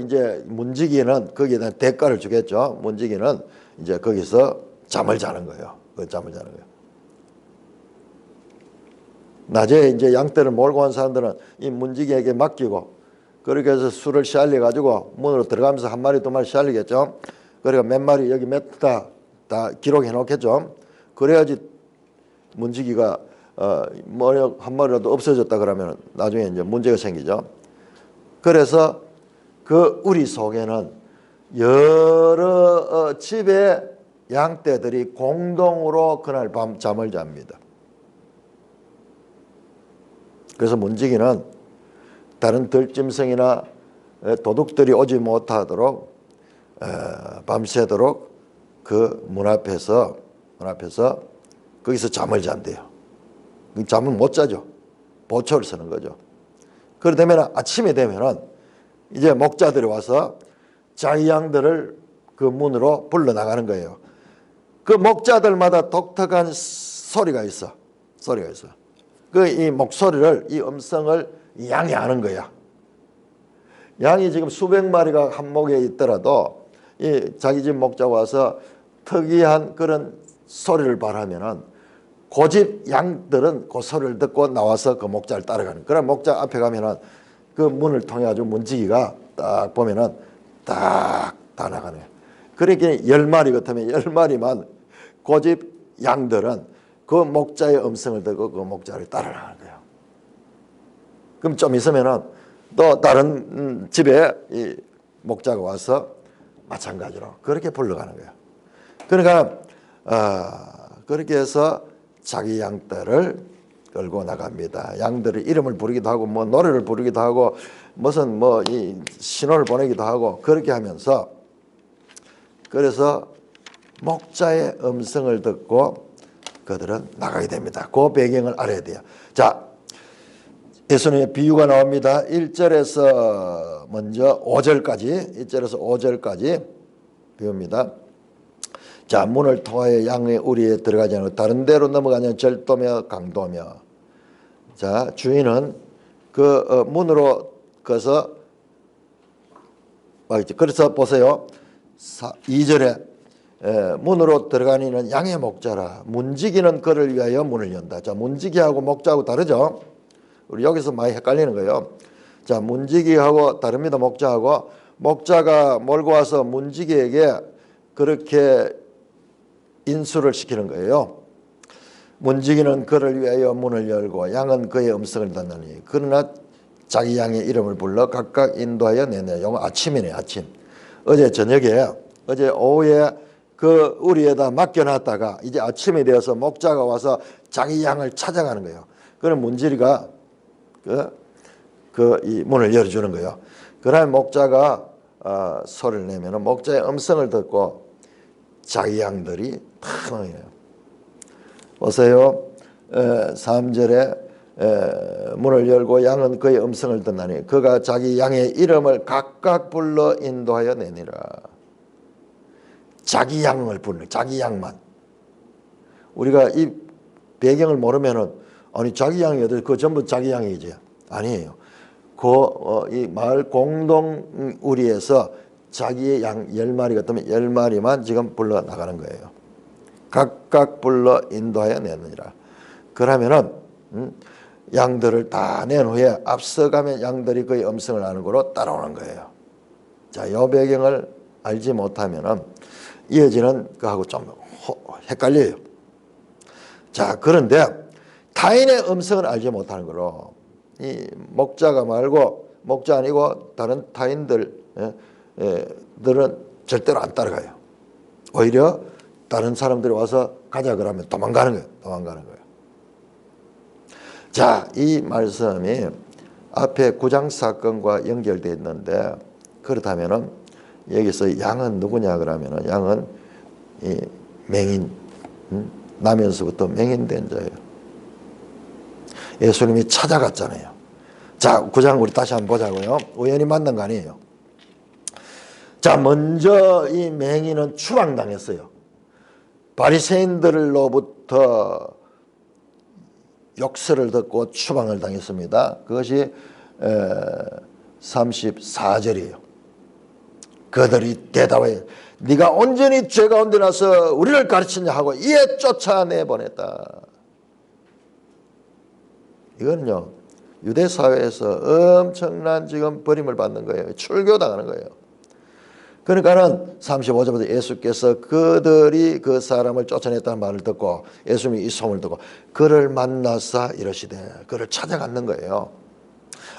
Speaker 1: 이제 문지기는 거기에 대한 대가를 주겠죠. 문지기는 이제 거기서 잠을 자는 거예요. 잠을 자는 거예요. 낮에 이제 양떼를 몰고 온 사람들은 이 문지기에게 맡기고 그렇게 해서 술을 시알려 가지고 문으로 들어가면서 한 마리 두 마리 시알리겠죠. 그러니까 몇 마리 여기 몇 다 기록해 놓겠죠. 그래야지 문지기가 한 마리라도 없어졌다 그러면 나중에 이제 문제가 생기죠. 그래서 그 우리 속에는 여러 집의 양떼들이 공동으로 그날 밤 잠을 잡니다. 그래서 문지기는 다른 들짐승이나 도둑들이 오지 못하도록 밤새도록 그 문 앞에서 거기서 잠을 잔대요. 잠은 못 자죠. 보초를 서는 거죠. 그러다면 아침에 되면은 이제 목자들이 와서 자기 양들을 그 문으로 불러 나가는 거예요. 그 목자들마다 독특한 소리가 있어. 이 목소리를, 이 음성을 양이 아는 거야. 양이 지금 수백 마리가 한 목에 있더라도 이 자기 집 목자가 와서 특이한 그런 소리를 발하면은 그 집 양들은 그 소리를 듣고 나와서 그 목자를 따라가는. 그럼 목자 앞에 가면은 그 문을 통해 가지고 문지기가 딱 보면은 딱 다 나가네. 그러니까 10마리 같으면 10마리만 그 집 양들은 그 목자의 음성을 듣고 그 목자를 따라가는 거예요. 그럼 좀 있으면은 또 다른 집에 이 목자가 와서 마찬가지로 그렇게 불러가는 거예요. 그러니까 그렇게 해서 자기 양떼를 끌고 나갑니다. 양들의 이름을 부르기도 하고 뭐 노래를 부르기도 하고 무슨 뭐 이 신호를 보내기도 하고 그렇게 하면서 그래서 목자의 음성을 듣고 그들은 나가게 됩니다. 그 배경을 알아야 돼요. 자, 예수님의 비유가 나옵니다. 1절에서 먼저 5절까지 1절에서 5절까지 비유입니다. 자, 문을 통하여 양의 우리에 들어가지 않고 다른 데로 넘어가냐 절도며 강도며. 자, 주인은 그 문으로 가서 그래서 보세요. 2절에 문으로 들어가는 이는 양의 목자라. 문지기는 그를 위하여 문을 연다. 자, 문지기하고 목자하고 다르죠. 우리 여기서 많이 헷갈리는 거예요. 자, 문지기하고 다릅니다. 목자하고. 목자가 몰고 와서 문지기에게 그렇게 인수를 시키는 거예요. 문지기는 그를 위하여 문을 열고 양은 그의 음성을 듣느니 그러나 자기 양의 이름을 불러 각각 인도하여 내내. 이거 아침이네, 아침. 어제 저녁에, 어제 오후에 그 우리에다 맡겨놨다가 이제 아침이 되어서 목자가 와서 자기 양을 찾아가는 거예요. 그럼 문지기가 이 문을 열어주는 거예요. 그러면 목자가 소리를 내면 목자의 음성을 듣고 자기 양들이 탁 나와요. 보세요. 3절에 문을 열고 양은 그의 음성을 듣나니 그가 자기 양의 이름을 각각 불러 인도하여 내니라. 자기 양을 부르는, 자기 양만. 우리가 이 배경을 모르면은 아니 자기 양이 어디 그거 전부 자기 양이지. 아니에요. 이 마을 공동 우리에서 자기의 양 10마리 같으면 10마리만 지금 불러 나가는 거예요. 각각 불러 인도하여 내느니라. 그러면은 양들을 다 낸 후에 앞서가면 양들이 그의 음성을 아는 거로 따라오는 거예요. 자, 이 배경을 알지 못하면은 이어지는 거하고 좀 헷갈려요. 자, 그런데 타인의 음성을 알지 못하는 거로 이 목자가 말고 목자 아니고 다른 타인들은 절대로 안 따라가요. 오히려 다른 사람들이 와서 가자 그러면 도망가는 거예요. 도망가는 거예요. 자, 이 말씀이 앞에 구장 사건과 연결되어 있는데 그렇다면은 여기서 양은 누구냐 그러면은 양은 이 맹인, 나면서부터 맹인된 자예요. 예수님이 찾아갔잖아요. 자, 9장 우리 다시 한번 보자고요. 우연히 만난 거 아니에요. 자, 먼저 이 맹인은 추방당했어요. 바리새인들로부터 욕설을 듣고 추방을 당했습니다. 그것이 34절이에요. 그들이 대답해 네가 온전히 죄 가운데 나서 우리를 가르치냐 하고 이에 쫓아내보냈다. 이거는요 유대 사회에서 엄청난 지금 버림을 받는 거예요. 출교당하는 거예요. 그러니까는 35절부터 예수께서 그들이 그 사람을 쫓아냈다는 말을 듣고 예수님이 이 소문을 듣고 그를 만나서 이러시되 그를 찾아갔는 거예요.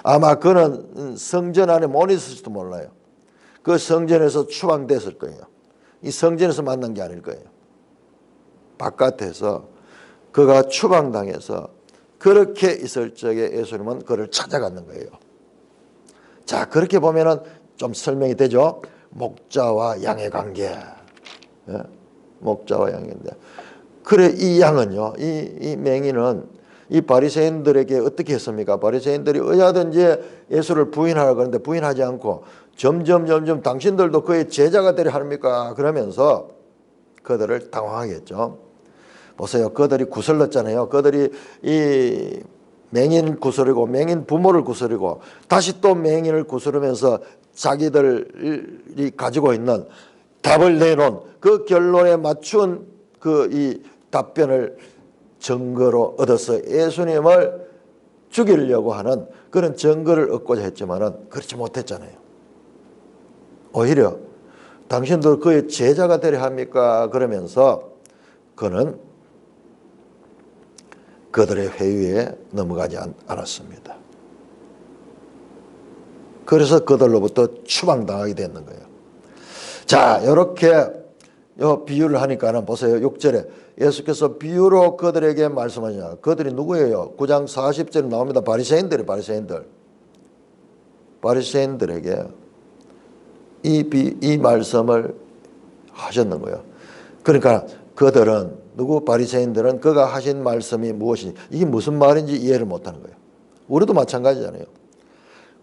Speaker 1: 아마 그는 성전 안에 못 있을지도 몰라요. 그 성전에서 추방됐을 거예요. 이 성전에서 만난 게 아닐 거예요. 바깥에서 그가 추방당해서 그렇게 있을 적에 예수님은 그를 찾아갔는 거예요. 자, 그렇게 보면은 좀 설명이 되죠. 목자와 양의 관계. 예? 목자와 양의 관계. 그래, 이 양은요, 이 맹인은 이 바리새인들에게 어떻게 했습니까? 바리새인들이 어디든지 예수를 부인하라고 하는데 부인하지 않고 점점 당신들도 그의 제자가 되려 합니까? 그러면서 그들을 당황하게 했죠. 보세요. 그들이 구슬렀잖아요. 그들이 이 맹인 구슬이고 맹인 부모를 구슬이고 다시 또 맹인을 구슬으면서 자기들이 가지고 있는 답을 내놓은 그 결론에 맞춘 그 이 답변을 증거로 얻어서 예수님을 죽이려고 하는 그런 증거를 얻고자 했지만은 그렇지 못했잖아요. 오히려 당신도 그의 제자가 되려 합니까? 그러면서 그는 그들의 회유에 넘어가지 않았습니다. 그래서 그들로부터 추방당하게 됐는 거예요. 자, 이렇게 비유를 하니까는 보세요. 6절에 예수께서 비유로 그들에게 말씀하시냐. 그들이 누구예요? 9장 40절에 나옵니다. 바리새인들에게 이 말씀을 하셨는 거예요. 그러니까 그들은 바리새인들은 그가 하신 말씀이 무엇인지 이게 무슨 말인지 이해를 못하는 거예요. 우리도 마찬가지잖아요.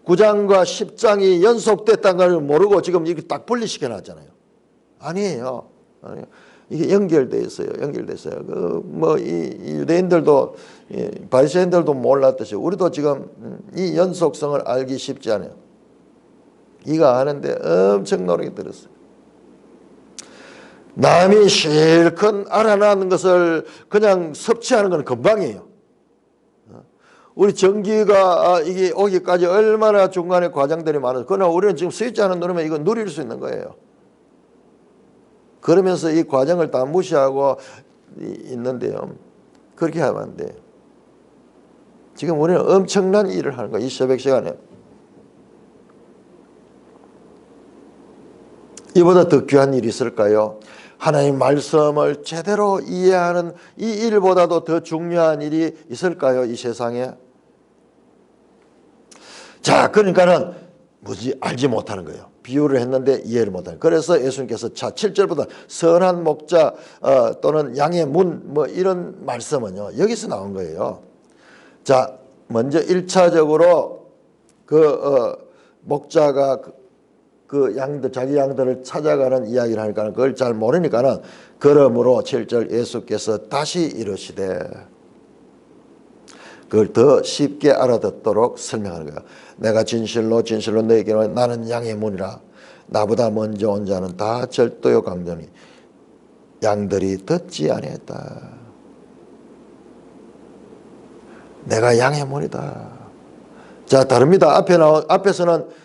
Speaker 1: 9장과 10장이 연속됐다는 걸 모르고 지금 이렇게 딱 분리시켜 놨잖아요. 아니에요. 이게 연결돼 있어요. 연결돼 있어요. 이 유대인들도 바리새인들도 몰랐듯이 우리도 지금 이 연속성을 알기 쉽지 않아요. 이거 아는데 엄청 노력이 들었어요. 남이 실컷 알아나는 것을 그냥 섭취하는 건 금방이에요. 우리 전기가 이게 오기까지 얼마나 중간에 과정들이 많아서, 그러나 우리는 지금 스위치 하나 누르면 이거 누릴 수 있는 거예요. 그러면서 이 과정을 다 무시하고 있는데요. 그렇게 하면 안 돼. 지금 우리는 엄청난 일을 하는 거예요. 이 새벽 시간에. 이보다 더 귀한 일이 있을까요? 하나님 말씀을 제대로 이해하는 이 일보다도 더 중요한 일이 있을까요? 이 세상에. 자, 그러니까는 뭐지? 알지 못하는 거예요. 비유를 했는데 이해를 못하는. 그래서 예수님께서 7절보다 선한 목자 또는 양의 문 뭐 이런 말씀은요, 여기서 나온 거예요. 자, 먼저 1차적으로 목자가 그 양들, 자기 양들을 찾아가는 이야기를 하니까 그걸 잘 모르니까는, 그러므로 7절 예수께서 다시 이르시되, 그걸 더 쉽게 알아듣도록 설명하는 거야. 내가 진실로 진실로 너에게 이르노니 나는 양의 문이라. 나보다 먼저 온 자는 다 절도요 강도니 양들이 듣지 아니했다. 내가 양의 문이다. 자, 다릅니다. 앞에서는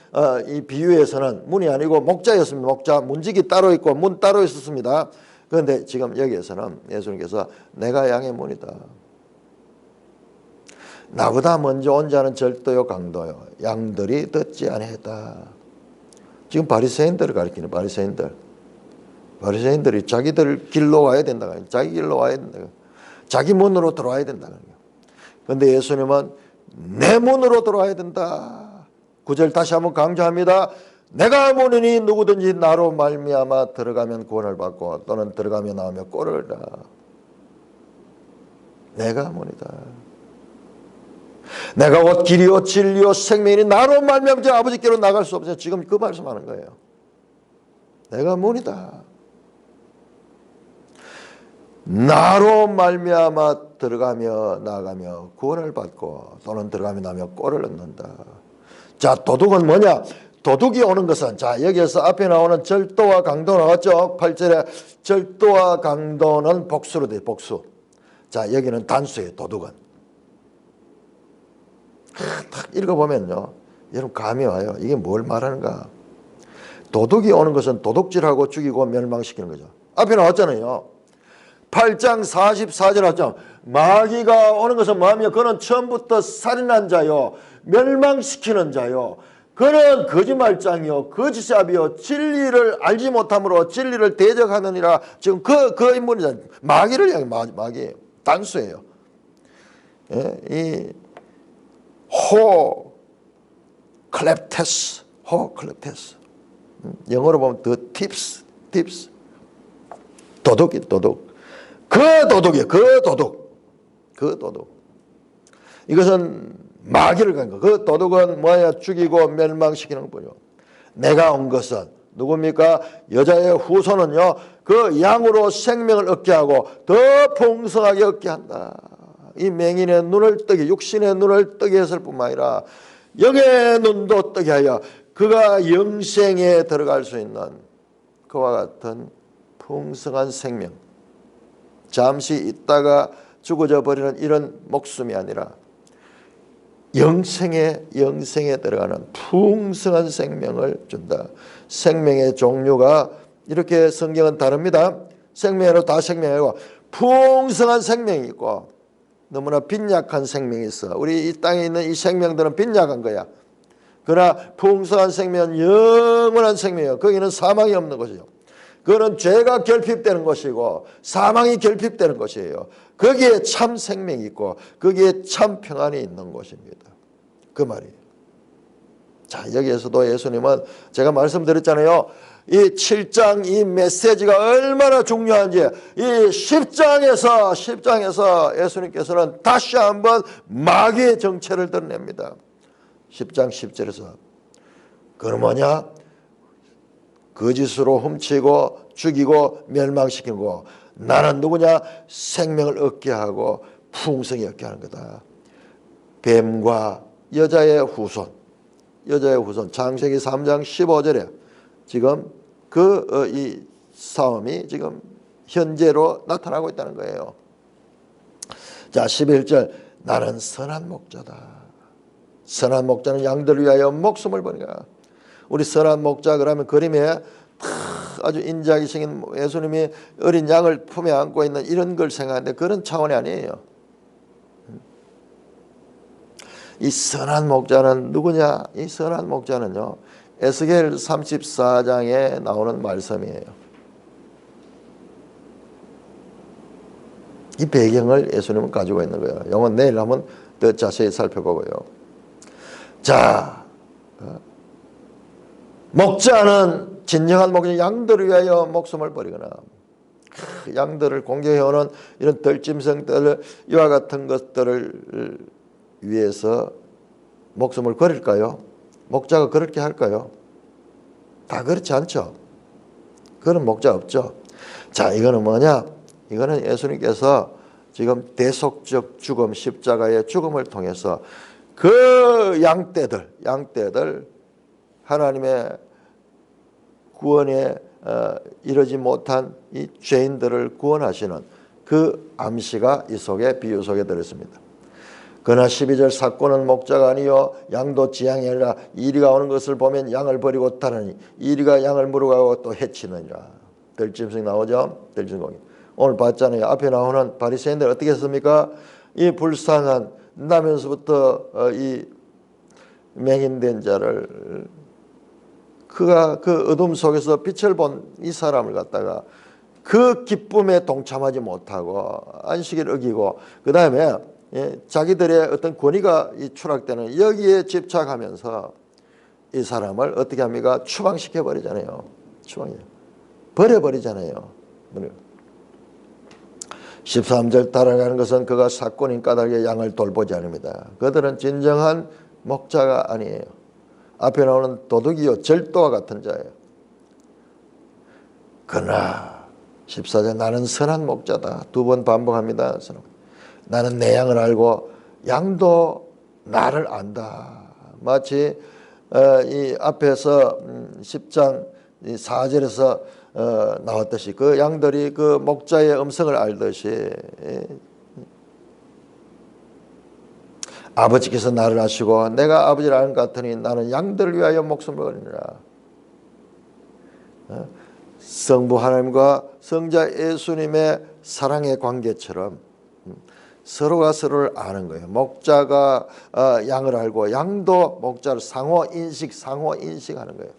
Speaker 1: 이 비유에서는 문이 아니고 목자였습니다. 목자, 문지기 따로 있고 문 따로 있었습니다. 그런데 지금 여기에서는 예수님께서 내가 양의 문이다. 나보다 먼저 온 자는 절도요 강도요 양들이 듣지 아니했다. 지금 바리새인들을 가리키는 바리새인들이 자기들 길로 와야 된다. 자기 길로 와야 된다. 자기 문으로 들어와야 된다. 그런데 예수님은 내 문으로 들어와야 된다. 9절 다시 한번 강조합니다. 내가 문이니 누구든지 나로 말미암아 들어가면 구원을 받고 또는 들어가며 나오며 꼴을 얻으라. 내가 문이다. 내가 곧 길이요 진리요 생명이니 나로 말미암아 아버지께로 나갈 수 없어요. 지금 그 말씀하는 거예요. 내가 문이다. 나로 말미암아 들어가며 나가며 구원을 받고 또는 들어가며 나가며 꼴을 얻는다. 자, 도둑은 뭐냐? 도둑이 오는 것은, 자, 여기에서 앞에 나오는 절도와 강도 나왔죠? 8절에 절도와 강도는 복수로 돼, 복수. 자, 여기는 단수예요, 도둑은. 딱 읽어보면요, 여러분 감이 와요. 이게 뭘 말하는가? 도둑이 오는 것은 도둑질하고 죽이고 멸망시키는 거죠. 앞에 나왔잖아요. 8장 44절 나왔죠. 마귀가 오는 것은 뭐하며 그는 처음부터 살인한 자요 멸망시키는 자요 그는 거짓말장이요 거짓잡이요 진리를 알지 못함으로 진리를 대적하느니라. 지금 그 인물이잖아요. 마귀를 향해 마귀 단수예요. 예? 이 클랩테스 영어로 보면 the tips 도둑이 도둑. 그 도둑. 이것은 마귀를 간 거. 그 도둑은 뭐야? 죽이고 멸망시키는 거죠. 내가 온 것은 누굽니까? 여자의 후손은요, 그 양으로 생명을 얻게 하고 더 풍성하게 얻게 한다. 이 맹인의 눈을 뜨게, 육신의 눈을 뜨게 했을 뿐만 아니라 영의 눈도 뜨게 하여 그가 영생에 들어갈 수 있는 그와 같은 풍성한 생명, 잠시 있다가 죽어져 버리는 이런 목숨이 아니라 영생에 들어가는 풍성한 생명을 준다. 생명의 종류가 이렇게 성경은 다릅니다. 생명으로 다 생명이고 풍성한 생명이 있고 너무나 빈약한 생명이 있어. 우리 이 땅에 있는 이 생명들은 빈약한 거야. 그러나 풍성한 생명은 영원한 생명이에요. 거기는 사망이 없는 것이죠. 그거는 죄가 결핍되는 것이고 사망이 결핍되는 것이에요. 거기에 참 생명이 있고 거기에 참 평안이 있는 것입니다. 그 말이에요. 자, 여기에서도 예수님은 제가 말씀드렸잖아요. 이 7장 이 메시지가 얼마나 중요한지 이 10장에서 예수님께서는 다시 한번 마귀의 정체를 드러냅니다. 10장 10절에서 그건 뭐냐? 거짓으로 훔치고 죽이고 멸망시키고, 나는 누구냐? 생명을 얻게 하고 풍성히 얻게 하는 거다. 뱀과 여자의 후손, 창세기 3장 15절에 지금 이 싸움이 지금 현재로 나타나고 있다는 거예요. 자, 11절, 나는 선한 목자다. 선한 목자는 양들을 위하여 목숨을 버리라. 우리 선한 목자 그러면 그림에 아주 인자하게 생긴 예수님이 어린 양을 품에 안고 있는 이런 걸 생각하는데 그런 차원이 아니에요. 이 선한 목자는 누구냐? 이 선한 목자는요, 에스겔 34장에 나오는 말씀이에요. 이 배경을 예수님은 가지고 있는 거예요. 이건 내일 한번 더 자세히 살펴보고요. 자, 목자는 진정한 목자, 양들을 위하여 목숨을 버리거나, 양들을 공격해오는 이런 들짐승들, 이와 같은 것들을 위해서 목숨을 버릴까요? 목자가 그렇게 할까요? 다 그렇지 않죠. 그런 목자 없죠. 자, 이거는 뭐냐? 이거는 예수님께서 지금 대속적 죽음, 십자가의 죽음을 통해서 그 양떼들 하나님의 구원에 이르지 못한 이 죄인들을 구원하시는 그 암시가 이 속에, 비유 속에 들어있습니다. 그러나 12절, 사꾼은 목자가 아니요 양도 지향이 아니라 이리가 오는 것을 보면 양을 버리고 따르니 이리가 양을 물어가고 또 해치느니라. 들짐승 나오죠? 들짐승. 오늘 봤잖아요. 앞에 나오는 바리새인들 어떻게 했습니까? 이 불쌍한 나면서부터 이 맹인된 자를, 그가 그 어둠 속에서 빛을 본 이 사람을 갖다가 그 기쁨에 동참하지 못하고 안식일 어기고, 그 다음에 자기들의 어떤 권위가 추락되는 여기에 집착하면서 이 사람을 어떻게 합니까? 추방시켜 버리잖아요. 버려버리잖아요. 13절, 따라가는 것은 그가 사꾼인 까닭에 양을 돌보지 않습니다. 그들은 진정한 목자가 아니에요. 앞에 나오는 도둑이요 절도와 같은 자예요. 그러나 14절, 나는 선한 목자다. 2번 반복합니다. 나는 내 양을 알고 양도 나를 안다. 마치 이 앞에서 10장 4절에서 나왔듯이 그 양들이 그 목자의 음성을 알듯이 아버지께서 나를 아시고 내가 아버지를 아는 것 같으니 나는 양들을 위하여 목숨을 버리니라. 성부 하나님과 성자 예수님의 사랑의 관계처럼 서로가 서로를 아는 거예요. 목자가 양을 알고 양도 목자를 상호 인식하는 거예요.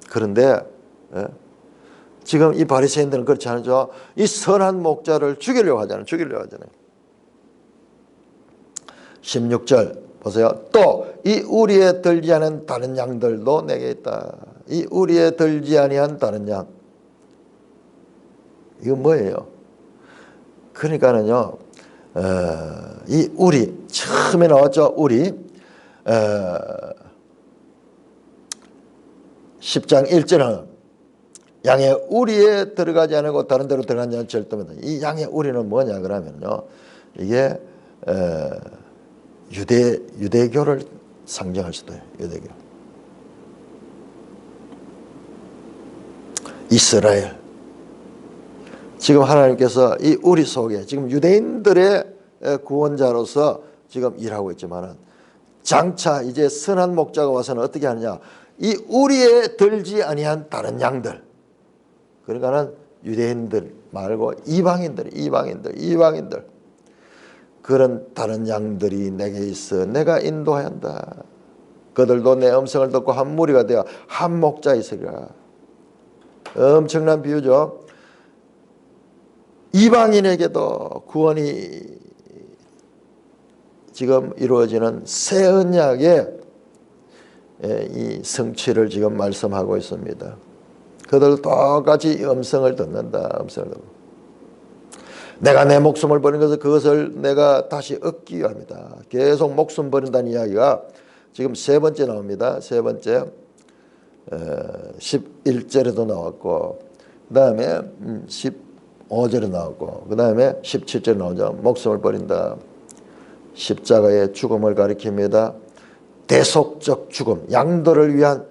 Speaker 1: 그런데 지금 이 바리새인들은 그렇지 않죠. 이 선한 목자를 죽이려고 하잖아요. 16절 보세요. 또 이 우리에 들지 않은 다른 양들도 내게 있다. 이 우리에 들지 아니한 다른 양. 이거 뭐예요? 그러니까는요, 이 우리, 처음에 나왔죠, 우리. 10장 1절은 양의 우리에 들어가지 않고 다른 데로 들어가지 않은 절도입니다. 이 양의 우리는 뭐냐 그러면요, 이게 유대교를 상징할 수도 있어요. 유대교. 이스라엘. 지금 하나님께서 이 우리 속에 지금 유대인들의 구원자로서 지금 일하고 있지만은 장차 이제 선한 목자가 와서는 어떻게 하느냐? 이 우리에 들지 아니한 다른 양들. 그러니까는 유대인들 말고 이방인들. 그런 다른 양들이 내게 있어 내가 인도한다. 그들도 내 음성을 듣고 한 무리가 되어 한 목자 있으리라. 엄청난 비유죠. 이방인에게도 구원이 지금 이루어지는 새 언약의 이 성취를 지금 말씀하고 있습니다. 그들 똑같이 음성을 듣는다. 음성을 듣고. 내가 내 목숨을 버린 것을 그것을 내가 다시 얻기 위함이다. 계속 목숨 버린다는 이야기가 지금 세 번째 나옵니다. 세 번째. 11절에도 나왔고 그 다음에 15절에 나왔고 그 다음에 17절에 나오죠. 목숨을 버린다. 십자가의 죽음을 가리킵니다. 대속적 죽음, 양도를 위한,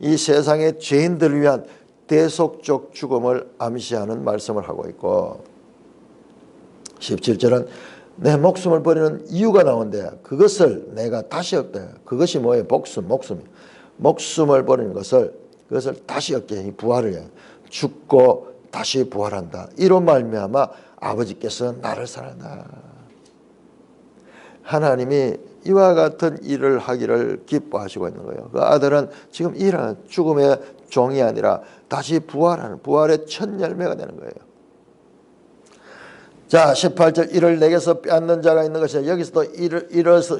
Speaker 1: 이 세상의 죄인들을 위한 대속적 죽음을 암시하는 말씀을 하고 있고 17절은 내 목숨을 버리는 이유가 나오는데 그것을 내가 다시 얻다. 그것이 뭐예요? 목숨을 버리는 그것을 다시 얻게 해. 부활을 해. 죽고 다시 부활한다. 이로 말미암아 아버지께서 나를 사랑한다. 하나님이 이와 같은 일을 하기를 기뻐하시고 있는 거예요. 그 아들은 지금 일하는 죽음의 종이 아니라 다시 부활하는 부활의 첫 열매가 되는 거예요. 자, 18절 이를 내게서 빼앗는 자가 있는 것이야. 여기서도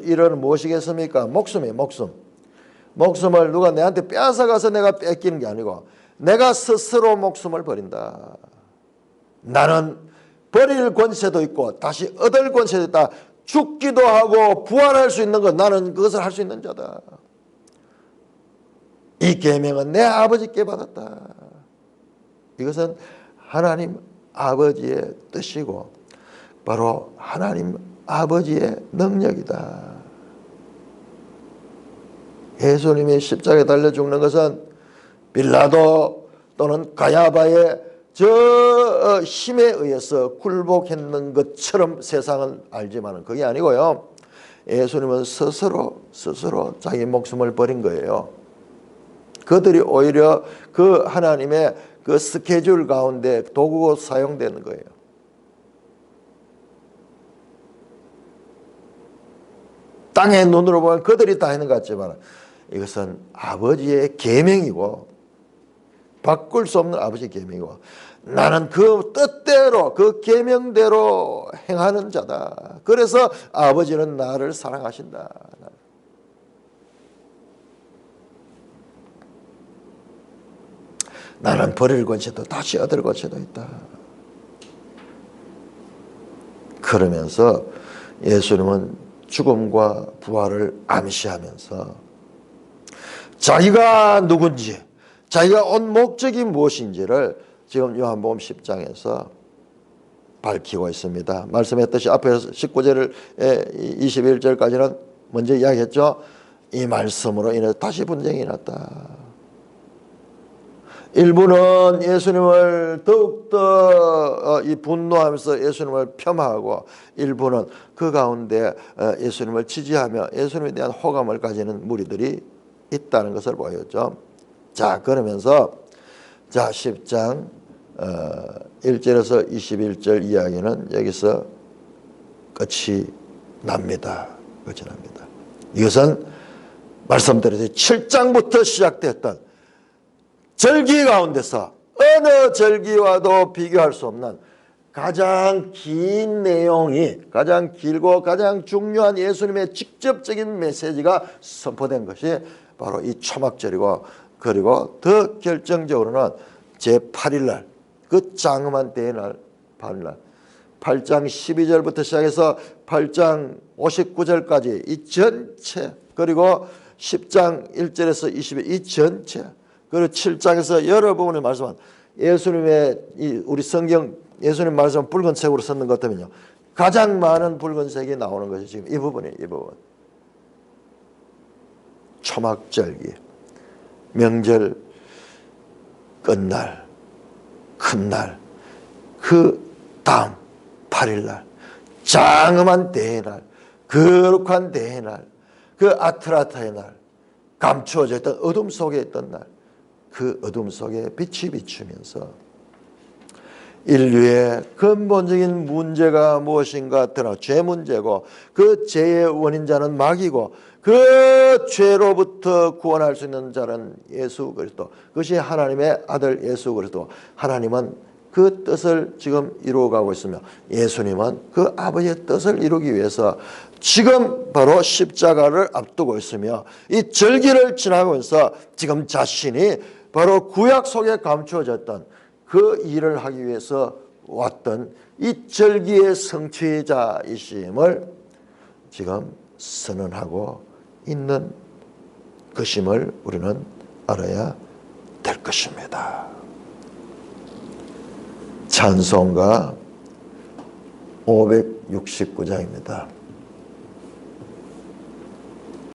Speaker 1: 이를 무엇이겠습니까? 목숨이에요. 목숨을 누가 내한테 빼앗아가서 내가 뺏기는 게 아니고 내가 스스로 목숨을 버린다. 나는 버릴 권세도 있고 다시 얻을 권세도 있다. 죽기도 하고 부활할 수 있는 것, 나는 그것을 할 수 있는 자다. 이 계명은 내 아버지께 받았다. 이것은 하나님 아버지의 뜻이고 바로 하나님 아버지의 능력이다. 예수님이 십자가에 달려 죽는 것은 빌라도 또는 가야바의 저 힘에 의해서 굴복했는 것처럼 세상은 알지만 그게 아니고요. 예수님은 스스로 자기 목숨을 버린 거예요. 그들이 오히려 그 하나님의 그 스케줄 가운데 도구로 사용되는 거예요. 땅의 눈으로 보면 그들이 다 했는 것 같지만 이것은 아버지의 계명이고 바꿀 수 없는 아버지의 계명이고 나는 그 뜻대로 그 계명대로 행하는 자다. 그래서 아버지는 나를 사랑하신다. 나는 버릴 권세도 다시 얻을 권세도 있다. 그러면서 예수님은 죽음과 부활을 암시하면서 자기가 누군지 자기가 온 목적이 무엇인지를 지금 요한복음 10장에서 밝히고 있습니다. 말씀했듯이 앞에서 19절 21절까지는 먼저 이야기했죠. 이 말씀으로 인해서 다시 분쟁이 났다. 일부는 예수님을 더욱더 이 분노하면서 예수님을 폄하하고 일부는 그 가운데 예수님을 지지하며 예수님에 대한 호감을 가지는 무리들이 있다는 것을 보였죠. 자, 그러면서 자 10장 1절에서 21절 이야기는 여기서 끝이 납니다. 끝이 납니다. 이것은 말씀드렸듯이 7장부터 시작됐던 절기 가운데서 어느 절기와도 비교할 수 없는 가장 긴 내용이 가장 길고 가장 중요한 예수님의 직접적인 메시지가 선포된 것이 바로 이 초막절이고 그리고 더 결정적으로는 제8일 날 그 장엄한 때의 날 8일 8장 12절부터 시작해서 8장 59절까지 이 전체 그리고 10장 1절에서 20절 이 전체 그리고 7장에서 여러 부분을 말씀한 예수님의 우리 성경 예수님 말씀 붉은색으로 썼는 것 때문에요. 가장 많은 붉은색이 나오는 것이 지금 이 부분이에요. 이 부분. 초막절기, 명절 끝날, 큰날, 그 다음 8일날, 장엄한 대회날, 거룩한 대회날, 그 아트라타의 날, 감추어져 있던 어둠 속에 있던 날, 그 어둠 속에 빛이 비추면서 인류의 근본적인 문제가 무엇인가 드러나 죄 문제고 그 죄의 원인자는 마귀고 그 죄로부터 구원할 수 있는 자는 예수 그리스도 그것이 하나님의 아들 예수 그리스도 하나님은 그 뜻을 지금 이루어가고 있으며 예수님은 그 아버지의 뜻을 이루기 위해서 지금 바로 십자가를 앞두고 있으며 이 절기를 지나면서 지금 자신이 바로 구약 속에 감추어졌던 그 일을 하기 위해서 왔던 이 절기의 성취자이심을 지금 선언하고 있는 것임을 우리는 알아야 될 것입니다. 찬송가 569장입니다.